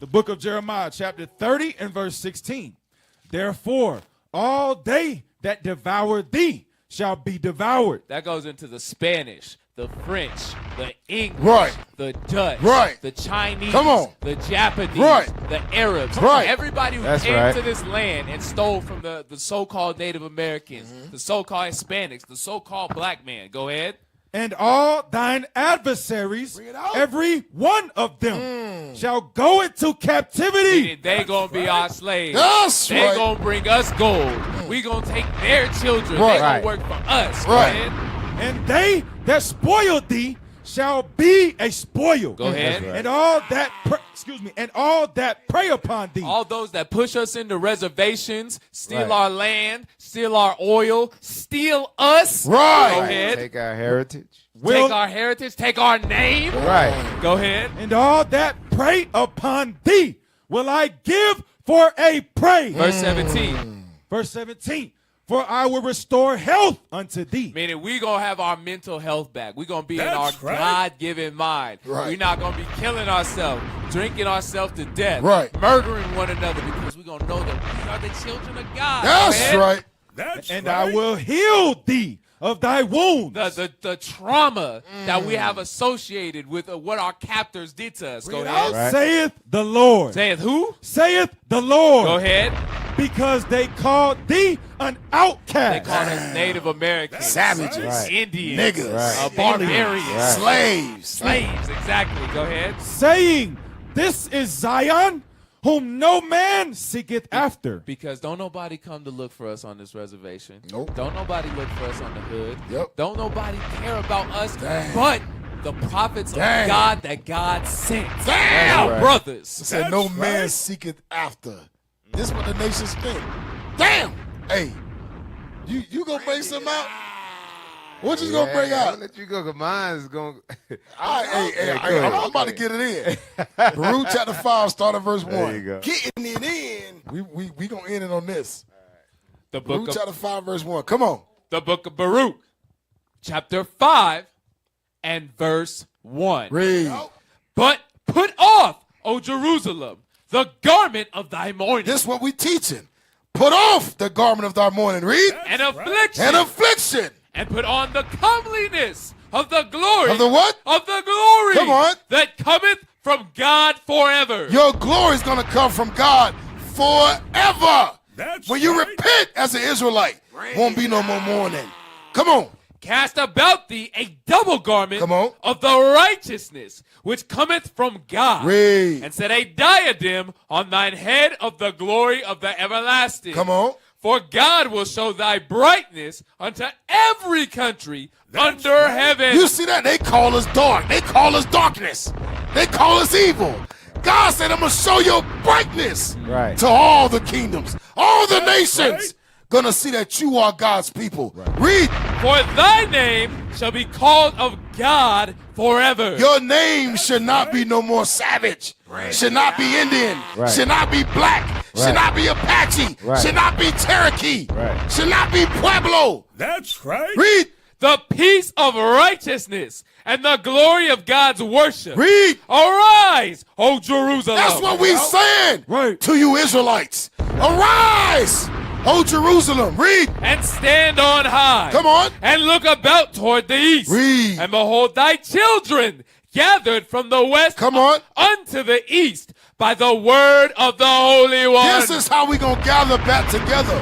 The book of Jeremiah, chapter 30 and verse 16. Therefore, all they that devour thee shall be devoured. That goes into the Spanish, the French, the English, Right. the Dutch, Right. the Chinese, Come on. the Japanese, Right. the Arabs. Right. Everybody who That's came right. to this land and stole from the so-called Native Americans, Mm-hmm. the so-called Hispanics, the so-called black man. Go ahead. And all thine adversaries, every one of them, shall go into captivity. Meaning they gonna be our slaves. That's they right. gonna bring us gold. We gonna take their children. Right. They gonna Right. work for us. Right. Go ahead. And they that spoil thee shall be a spoil. Go ahead. And all that, and all that prey upon thee. All those that push us into reservations, steal Right. our land, steal our oil, steal us. Right. Go ahead. Take our heritage. Take our heritage, take our name. Right. Go ahead. And all that prey upon thee will I give for a prey. Verse 17. Verse 17. For I will restore health unto thee. Meaning we going to have our mental health back. We're going to be in our That's right. God-given mind. Right. We're not going to be killing ourselves, drinking ourselves to death, Right. murdering one another because we're going to know that we are the children of God. Go That's ahead. right. That's And right. I will heal thee of thy wounds. The trauma that we have associated with what our captors did to us. Go ahead. Right. Saith the Lord. Saying who? Saith the Lord. Go ahead. Because they called thee an They outcast. call us Native Americans. Savages. Right. Indians. Niggas. Right. Barbarians. Right. Slaves. Slaves. Exactly. Go ahead. saying, This is Zion, whom no man seeketh after. Because don't nobody come to look for us on this reservation. Nope. Don't nobody look for us on the hood. Yep. Don't nobody care about us Dang. but the prophets Dang. of God that God sent. Damn. Our Right. brothers. Said That's no man right. seeketh after. This what the nations think. Damn. Hey, you gonna bring some out? What you gonna bring I'll out? let you go, because mine's going to. I'm about to get it in. Baruch chapter 5, start at verse 1. There you go. Getting it in. We gonna end it on this. The book Baruch of chapter 5, verse 1. Come on. the book of Baruch, chapter 5 and verse 1. Read. But put off, O Jerusalem, the garment of thy mourning. This what we teaching. Put off the garment of thy mourning. Read. And affliction. And affliction. And put on the comeliness of the glory. Of the what? Of the glory. Come on. That cometh from God forever. Your glory is going to come from God forever. That's when you right. repent as an Israelite, won't be no more mourning. Come on. Cast about thee a double garment Come on. of the righteousness which cometh from God. Read. And set a diadem on thine head of the glory of the everlasting. Come on. For God will show thy brightness unto every country under heaven. You see that? They call us dark. They call us darkness. They call us evil. God said, I'm going to show your brightness Right. to all the kingdoms, all the nations. Gonna see that you are God's people. Read. For thy name shall be called of God forever. Your name should not be no more savage. Should not be Indian. Right. Should not be black. Should Right. not be Apache. Right. Should not be Cherokee. Right. Should not be Pueblo. That's right. Read. The peace of righteousness and the glory of God's worship. Read. Arise, O Jerusalem. That's what we saying to you Israelites. Arise, O Jerusalem. Read. And stand on high. Come on. And look about toward the east. Read. And behold thy children gathered from the west. Come on. Unto the east by the word of the Holy One. This is how we gonna gather back together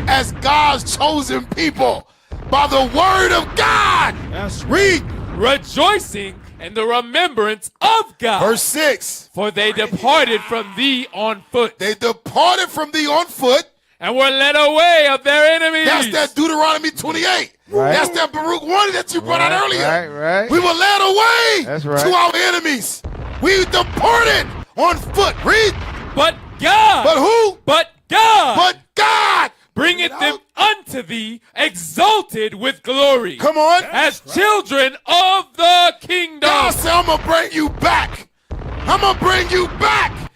as God's chosen people by the word of God. That's Read. Rejoicing in the remembrance of God. Verse 6. For they departed from thee on foot. They departed from thee on foot. And were led away of their enemies. That's that Deuteronomy 28. Right. That's that Baruch 1 that you brought out earlier. Right. We were led away That's right. to our enemies. We departed on foot. Read. But God. But who? But God. But God. Bringeth them unto thee exalted with glory. Come on. As children of the kingdom. God said, I'm going to bring you back. I'm going to bring you back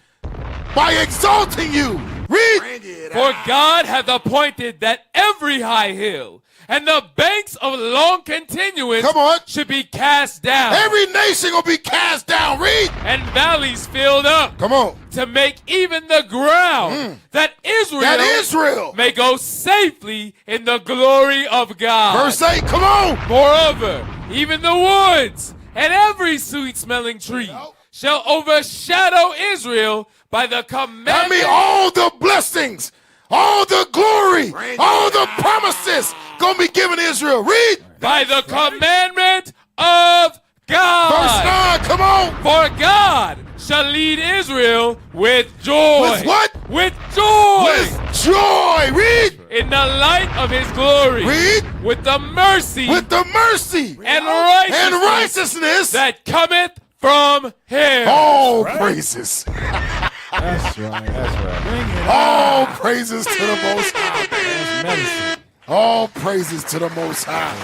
by exalting you Read. For God hath appointed that every high hill and the banks of long continuance should be cast down. Every nation gonna be cast down. Read. And valleys filled up. Come on. To make even the ground that Israel may go safely in the glory of God. Verse 8, come on. Moreover, even the woods and every sweet-smelling tree shall overshadow Israel by the commandment. I mean, all the blessings, all the glory, all the promises gonna be given to Israel. Read. By the commandment of God. Verse 9, come on. For God shall lead Israel with joy. With what? With joy. With joy. Read. In the light of his glory. Read. With the mercy. With the mercy. And righteousness. And righteousness. That cometh from him. All praises. That's right. That's right. All praises to the Most High. All praises to the Most High.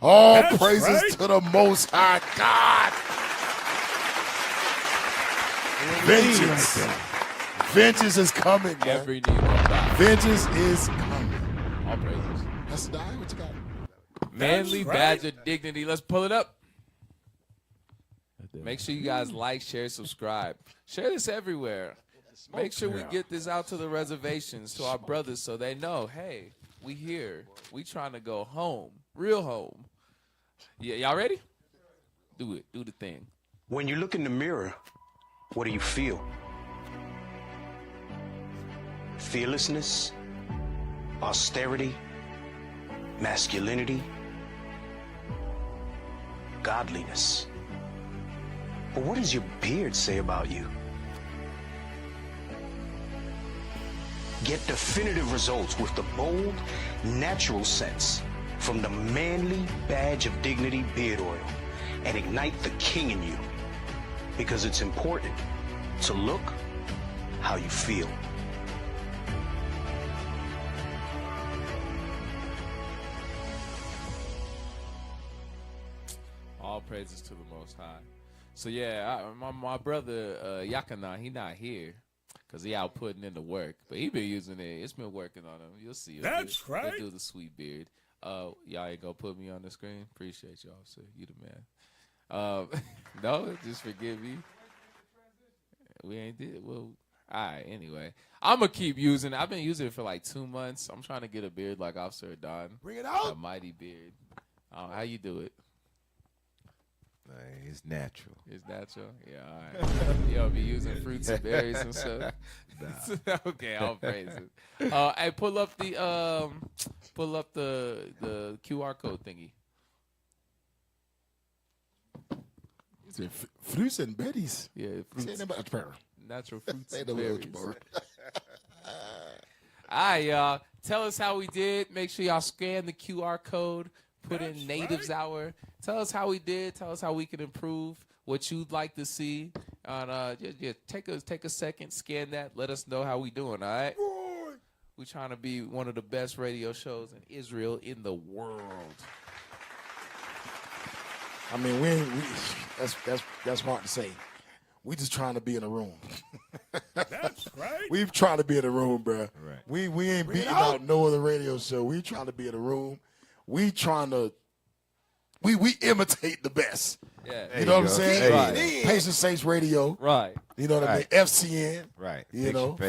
All praises to the Most High God. Vengeance. Vengeance is coming, man. Every knee will bow. Vengeance is coming. All praises. That's the what you got? Manly badge of dignity. Let's pull it up. Make sure you guys like, share, subscribe. Share this everywhere. Make sure we get this out to the reservations, to our brothers, so they know, hey, we here. We trying to go home. Real home. Yeah, y'all ready? Do it. Do the thing. When you look in the mirror, what do you feel? Fearlessness, austerity, masculinity, godliness. But what does your beard say about you? Get definitive results with the bold, natural sense from the manly badge of dignity beard oil and ignite the king in you, because it's important to look how you feel. All praises to the Most High. So yeah, my brother Yakana, he not here because he out putting in the work, but he been using it. It's been working on him. You'll see. That's right. He'll do the sweet beard. Y'all ain't gonna put me on the screen. Appreciate y'all, sir. You the man. No, just forgive me. We ain't did well. All right. Anyway, I'm gonna keep using it. I've been using it for like 2 months. I'm trying to get a beard like Officer Don. Bring it out. A mighty beard. How you do it? It's natural. It's natural? Yeah, all right. You'll be using fruits and berries and stuff? Nah. Okay, I'll praise it. Hey, pull up the QR code thingy. It's fruits and berries. Yeah, fruits. Natural fruits and berries. All right, y'all. Tell us how we did. Make sure y'all scan the QR code. Put in Natives Hour. Tell us how we did. Tell us how we can improve. What you'd like to see. And just take a second, scan that. Let us know how we doing. All right. We're trying to be one of the best radio shows in Israel in the world. I mean, that's smart to say. We just trying to be in a room. That's right. We trying to be in a room, bro. Right. We ain't beating out no other radio show. We trying to be in a room. We trying to, we imitate the best. Yeah. You know what I'm saying? Right. Patient Saints Radio. Right. You know what I mean? FCN. Right.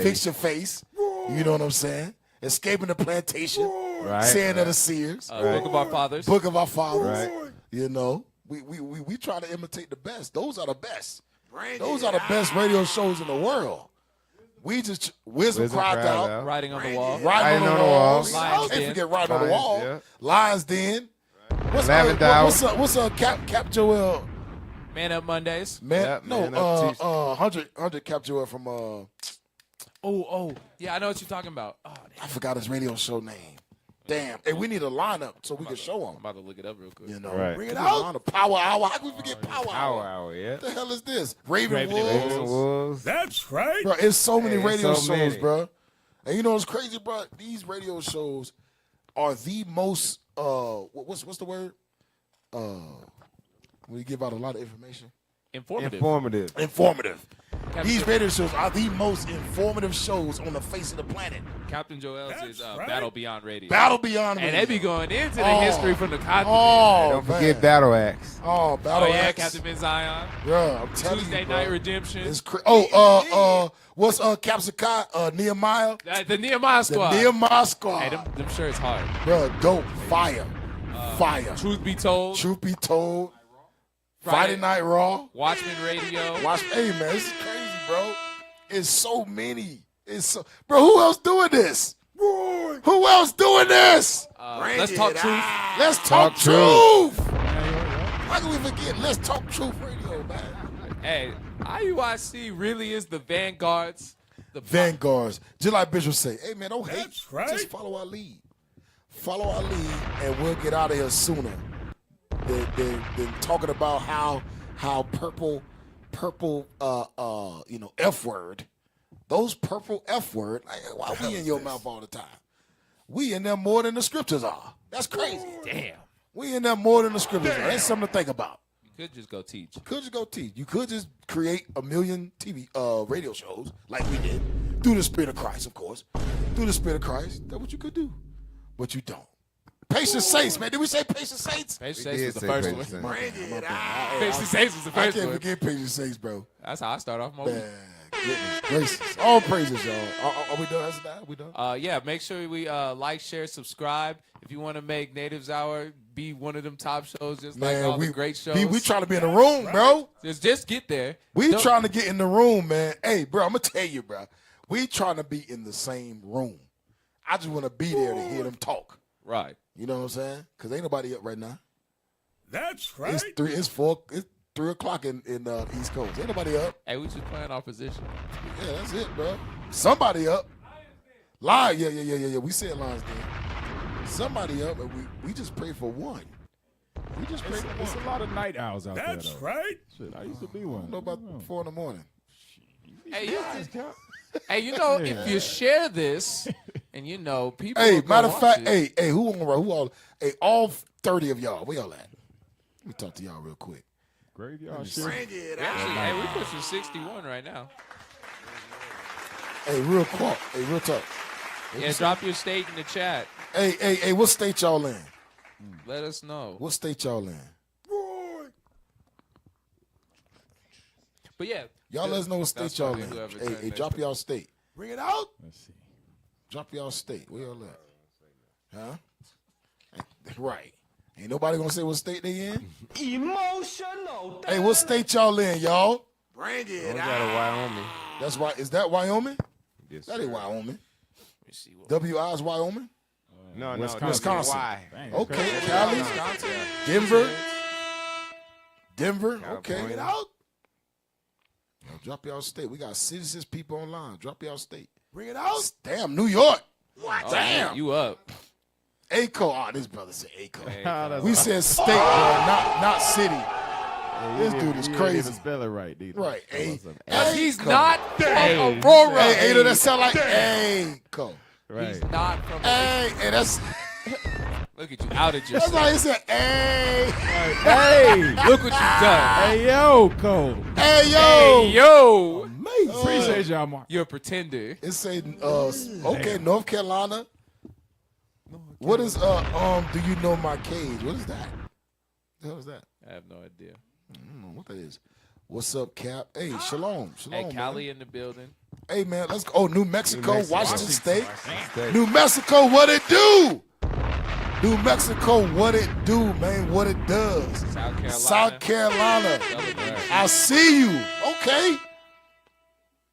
Fix your face. You know what I'm saying? Escaping the Plantation. Right. Saying of the Seers. Book of Our Fathers. Book of Our Fathers. Right. You know, we try to imitate the best. Those are the best. Those are the best radio shows in the world. We just Wisdom cried out. Writing on the wall. Writing on the walls. Lions Can't Den. forget writing on the wall. Yeah. Lions Den. Right. What's Cap Joel? Man Up Mondays. Man Up Tuesday. 100 Cap Joel from Yeah, I know what you're talking about. Oh, I forgot his radio show name. Damn. Hey, we need a lineup so we can show I'm them. about to look it up real quick. You know, Right. bring it out. Power Hour. How can we forget Power Power Hour? Hour, yeah. What the hell is this? Raven Raven Wolves. Wolves. That's right. Bro, it's so many Hey, radio so shows, many. bro. And you know what's crazy, bro? These radio shows are the most what's the word? When you give out a lot of information. Informative. Informative. Informative. These radio shows are the most informative shows on the face of the planet. Captain Joel's is Battle Beyond Radio. Battle Beyond Radio. And they be going into the history from the continent. Oh, Don't forget Battle Axe. Oh, Battle yeah, Axe. Captain Ben Zion. Yeah, I'm telling Tuesday you, bro. Night Redemption. It's what's Capsicum? Nehemiah? The Nehemiah Squad. The Nehemiah Squad. Hey, them shirts hard. Bro, dope. Fire. Fire. Truth Be Told. Truth Be Told. Friday Night Raw. Watchmen Radio. Hey, man, this is crazy, bro. It's so many. Bro, who else doing this? Who else doing this? Let's Talk Truth. Let's Talk Truth. How can we forget Let's Talk Truth Radio, man? Hey, IUIC really is the vanguards. Vanguards. Just like Bishop say, hey, man, don't hate. Just follow our lead. Follow our lead, and we'll get out of here sooner than talking about how purple F word. Those purple F word, why we in your mouth all the time? We in there more than the scriptures are. That's crazy. Damn. We in there more than the scriptures are. That's something to think about. You could just go teach. You could just create a million TV radio shows like we did through the Spirit of Christ, of course. Through the Spirit of Christ. That's what you could do. But you don't. Patient Saints, man. Did we say Patient Saints? Patient Saints was the first one. Bring it Patient Saints was the first one. I can't forget Patient Saints, bro. That's how I start off my week. Goodness gracious. All praises, y'all. Are we done? Are we done? Yeah, make sure we like, share, subscribe. If you want to make Natives Hour be one of them top shows, just like all the great shows. We trying to be in the room, bro. Just get there. We trying to get in the room, man. Hey, bro, I'm going to tell you, bro. We trying to be in the same room. I just want to be there to hear them talk. Right. You know what I'm saying? Because ain't nobody up right now. That's right. It's 3 o'clock in East Coast. Ain't nobody up. Hey, we just playing our position. Yeah, that's it, bro. Somebody up. Live. Yeah. We said lines then. Somebody up, and we just pray for one. We just pray for one. It's a lot of night owls out there, That's though. right. Shit, I used to be one. I don't know about 4 in the morning. Hey, if you share this, and people. Hey, matter of fact, hey, who all? Hey, all 30 of y'all. Where y'all at? Let me talk to y'all real quick. Graveyard shit. Bring it Hey, we pushing 61 right now. Hey, real talk. Yeah, drop your state in the chat. Hey, what state y'all in? Let us know. What state y'all in? But yeah. Y'all let us know what state y'all in. Hey, drop y'all state. Bring it out. Let's see. Drop y'all state. Where y'all at? Huh? Right. Ain't nobody gonna say what state they in? Emotional. Hey, what state y'all in, y'all? Bring it out of Wyoming. That's right. Is that Wyoming? Yes, that ain't Wyoming. Let me see what WI is Wyoming? No, Wisconsin. Why? Okay, Cali, Denver. Okay. Bring it out. Now, drop y'all state. We got citizens people online. Drop y'all state. Bring it out. Damn, New York. What? Damn. You up. ACO. Oh, this brother said ACO. Hey, We said state, bro, not city. This dude is crazy. Spell it right, dude. Right. He's not from Aurora. Hey, that sound like ACO. Right. He's not from Hey, that's Look at you, outed that's yourself. why he said, hey. Hey, Look what you done. hey, yo, Cole. Hey, yo. Hey, yo. Amazing. Appreciate y'all, Mark. You're a pretender. It say, okay, North Carolina. What is, do you know my cage? What is that? What was that? I have no idea. I don't know what that is. What's up, Cap? Hey, shalom. Hey, Cali in the building. Hey, man, let's go. Oh, New Mexico, Washington State. New Mexico, what it do? New Mexico, what it do, man? What it does. South Carolina. I see you. Okay.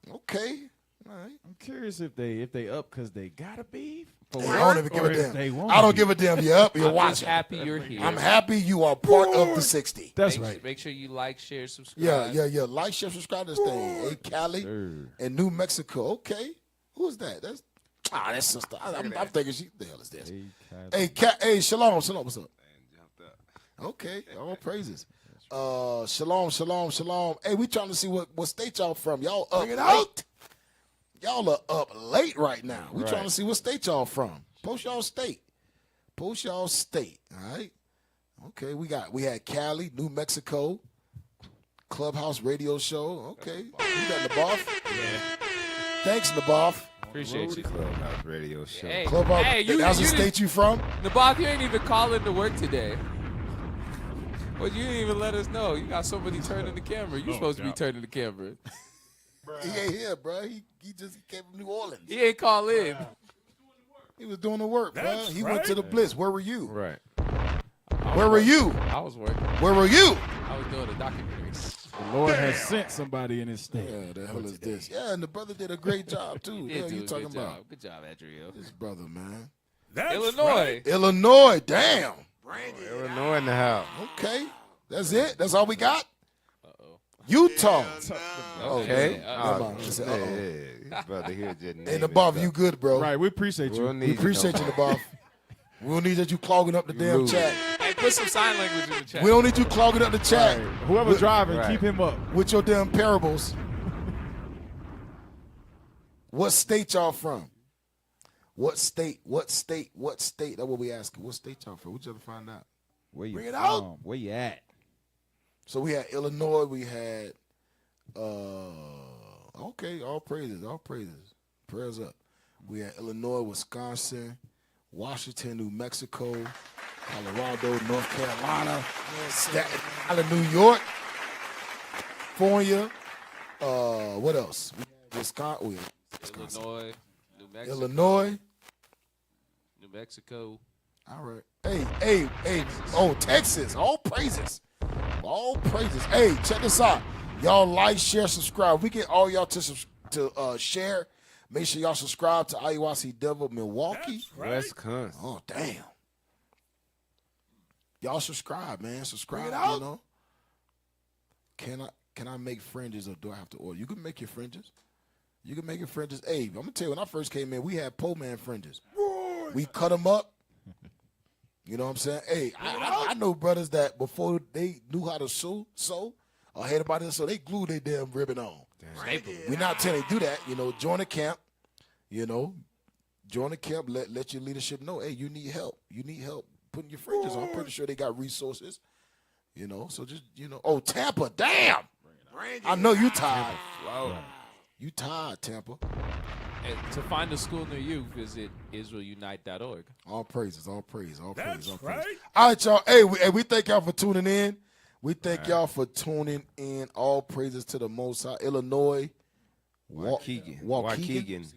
All right. I'm curious if they up because they gotta beef. I don't even give a damn. I don't give a damn. You're up. You're watching. I'm happy you're here. I'm happy you are part of the 60. That's right. Make sure you like, share, subscribe. Yeah. Like, share, subscribe to this thing. Hey, Cali and New Mexico. Okay. Who's that? That's sister. I'm thinking she. The hell is this? Hey, shalom. What's up? Okay. All praises. Shalom. Hey, we trying to see what state y'all from. Y'all up late. Y'all are up late right now. We trying to see what state y'all from. Post y'all state. All right. Okay, we had Cali, New Mexico, Clubhouse radio show. Okay. You got Naboth? Yeah. Thanks, Naboth. Appreciate you. Clubhouse radio show. Hey, Clubhouse. That's the state you from? Naboth, you ain't even calling to work today. Well, you didn't even let us know. You got somebody turning the camera. You supposed to be turning the camera. He ain't here, bro. He just came from New Orleans. He ain't call in. He was doing the work, bro. He went to the Blitz. Where were you? Right. Where were you? I was working. Where were you? I was doing a documentary. The Lord has sent somebody in his state. Yeah, the hell is this? Yeah, and the brother did a great job, too. He did do you a talking good about? job. Good job, Adriel. This brother, man. Illinois. Illinois, damn. Illinois in the house. Okay. That's it? That's all we got? Utah. Okay. Never mind. Just say, Hey, brother here just Hey, Naboth, you good, bro. Right, we appreciate you. We appreciate you, Naboth. We don't need that you clogging up the damn chat. Hey, put some sign language in the chat. We don't need you clogging up the chat. Right. Whoever's driving, keep him up. With your damn parables. What state y'all from? What state? That's what we asking. What state y'all from? We just find out. Where you Bring it from? out. Where you at? So we had Illinois, we had okay, all praises. Prayers up. We had Illinois, Wisconsin, Washington, New Mexico, Colorado, North Carolina, Staten Island, New York, California. What else? We had Wisconsin. Illinois, New Mexico. Illinois. New Mexico. All right. Hey. Oh, Texas. All praises. All praises. Hey, check this out. Y'all like, share, subscribe. We get all y'all to share. Make sure y'all subscribe to IUIC Devil Milwaukee. Wisconsin. Oh, damn. Y'all subscribe, man. Subscribe, you know. Can I make fringes or do I have to order? You can make your fringes. You can make your fringes. Hey, I'm going to tell you, when I first came in, we had po man fringes. We cut them up. You know what I'm saying? Hey, I know brothers that before they knew how to sew or had about it, so they glued their damn ribbon on. We're not telling you to do that. You know, join a camp. You know, join a camp. Let your leadership know, hey, you need help. You need help putting your fringes on. I'm pretty sure they got resources. You know, so just, you know. Oh, Tampa, damn. I know you tired. You tired, Tampa. And to find a school near you, visit IsraelUnite.org. All praises, all praise, all praise, all praise. right. All right, y'all. Hey, we thank y'all for tuning in. We thank y'all for tuning in. All praises to the Most High. Illinois. Waukegan.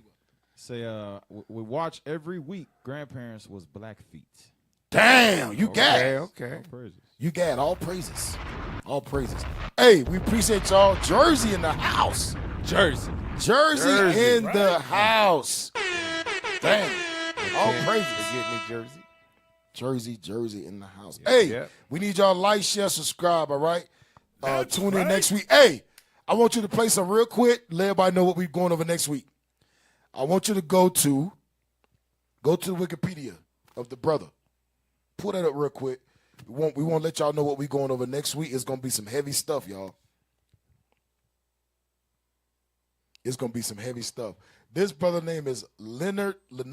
Say, we watch every week. Grandparents was Blackfeet. Damn, you got it. Okay. All praises. You got it. All praises. All praises. Hey, we appreciate y'all. Jersey in the house. Jersey in the house. Damn. All praises. Forget me, Jersey in the house. Hey, we need y'all like, share, subscribe, all right? Tune in next week. Hey, I want you to play some real quick. Let everybody know what we're going over next week. I want you to go to the Wikipedia of the brother. Pull that up real quick. We won't let y'all know what we're going over next week. It's going to be some heavy stuff, y'all. It's going to be some heavy stuff. This brother name is Leonard. If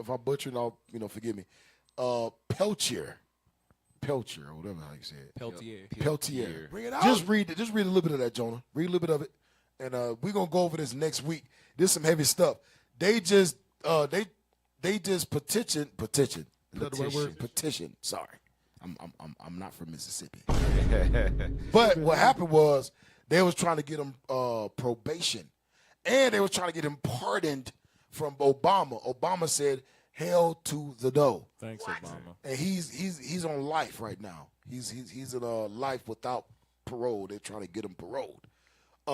I butchered, I'll forgive me. Peltier, or whatever how you say it. Peltier. Bring it out. Just read a little bit of that, Jonah. Read a little bit of it, and we're gonna go over this next week. This is some heavy stuff. They just petition. Is that the right word? Petition. Sorry, I'm not from Mississippi. But what happened was they was trying to get him probation, and they was trying to get him pardoned from Obama. Obama said, "Hell to the no." Thanks, Obama. And he's on life right now. He's in a life without parole. They're trying to get him paroled.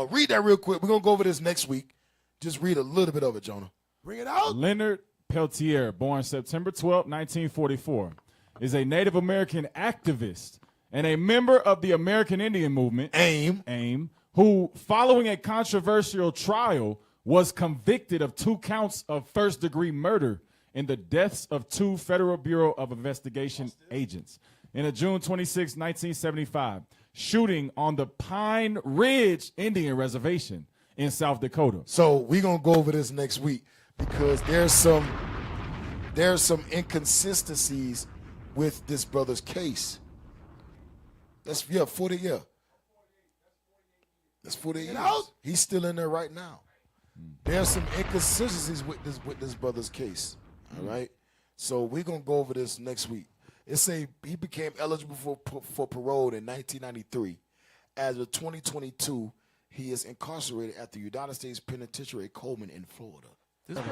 Read that real quick. We're gonna go over this next week. Just read a little bit of it, Jonah. Bring it out. Leonard Peltier, born September 12, 1944, is a Native American activist and a member of the American Indian Movement, AIM, who, following a controversial trial, was convicted of 2 counts of first-degree murder in the deaths of 2 Federal Bureau of Investigation agents in a June 26, 1975 shooting on the Pine Ridge Indian Reservation in South Dakota. So we're going to go over this next week because there's some inconsistencies with this brother's case. That's 40, yeah. That's 48 years. He's still in there right now. There's some inconsistencies with this brother's case. All right. So we're gonna go over this next week. It say he became eligible for parole in 1993. As of 2022, he is incarcerated at the United States Penitentiary at Coleman in Florida.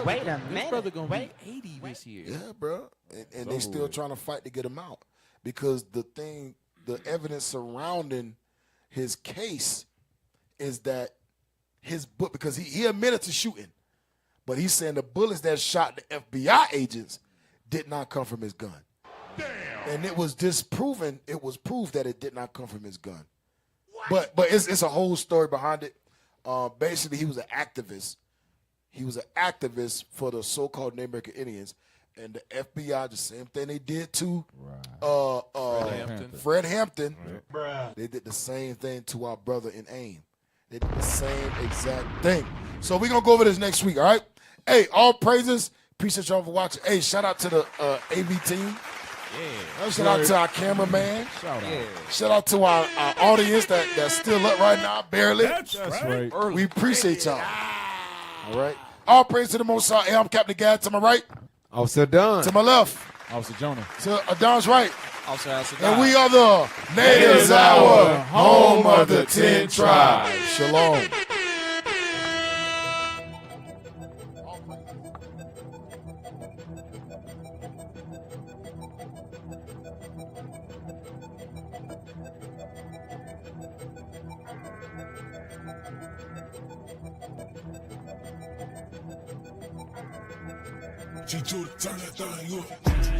Wait a minute. This brother gonna be 80 this year. Yeah, bro. And they still trying to fight to get him out because the evidence surrounding his case is that his book, because he admitted to shooting, but he's saying the bullets that shot the FBI agents did not come from his gun. Damn. And it was disproven. It was proved that it did not come from his gun. What? But it's a whole story behind it. Basically, he was an activist. He was an activist for the so-called Native American Indians, and the FBI, the same thing they did to Fred Hampton. Right. They did the same thing to our brother in AIM. They did the same exact thing. So we're going to go over this next week, all right? Hey, all praises. Appreciate y'all for watching. Hey, shout out to the AV team. Yeah. Shout out to our cameraman. Shout out to our audience that's still up right now, barely. That's right. We appreciate y'all. All right. All praise to the Most High. Hey, I'm Captain Gad. To my right. Officer Dunn. To my left. Officer Jonah. To Don's right. Officer And we are the Natives Hour, home of the 10 tribes. Shalom. She told turn that thing up.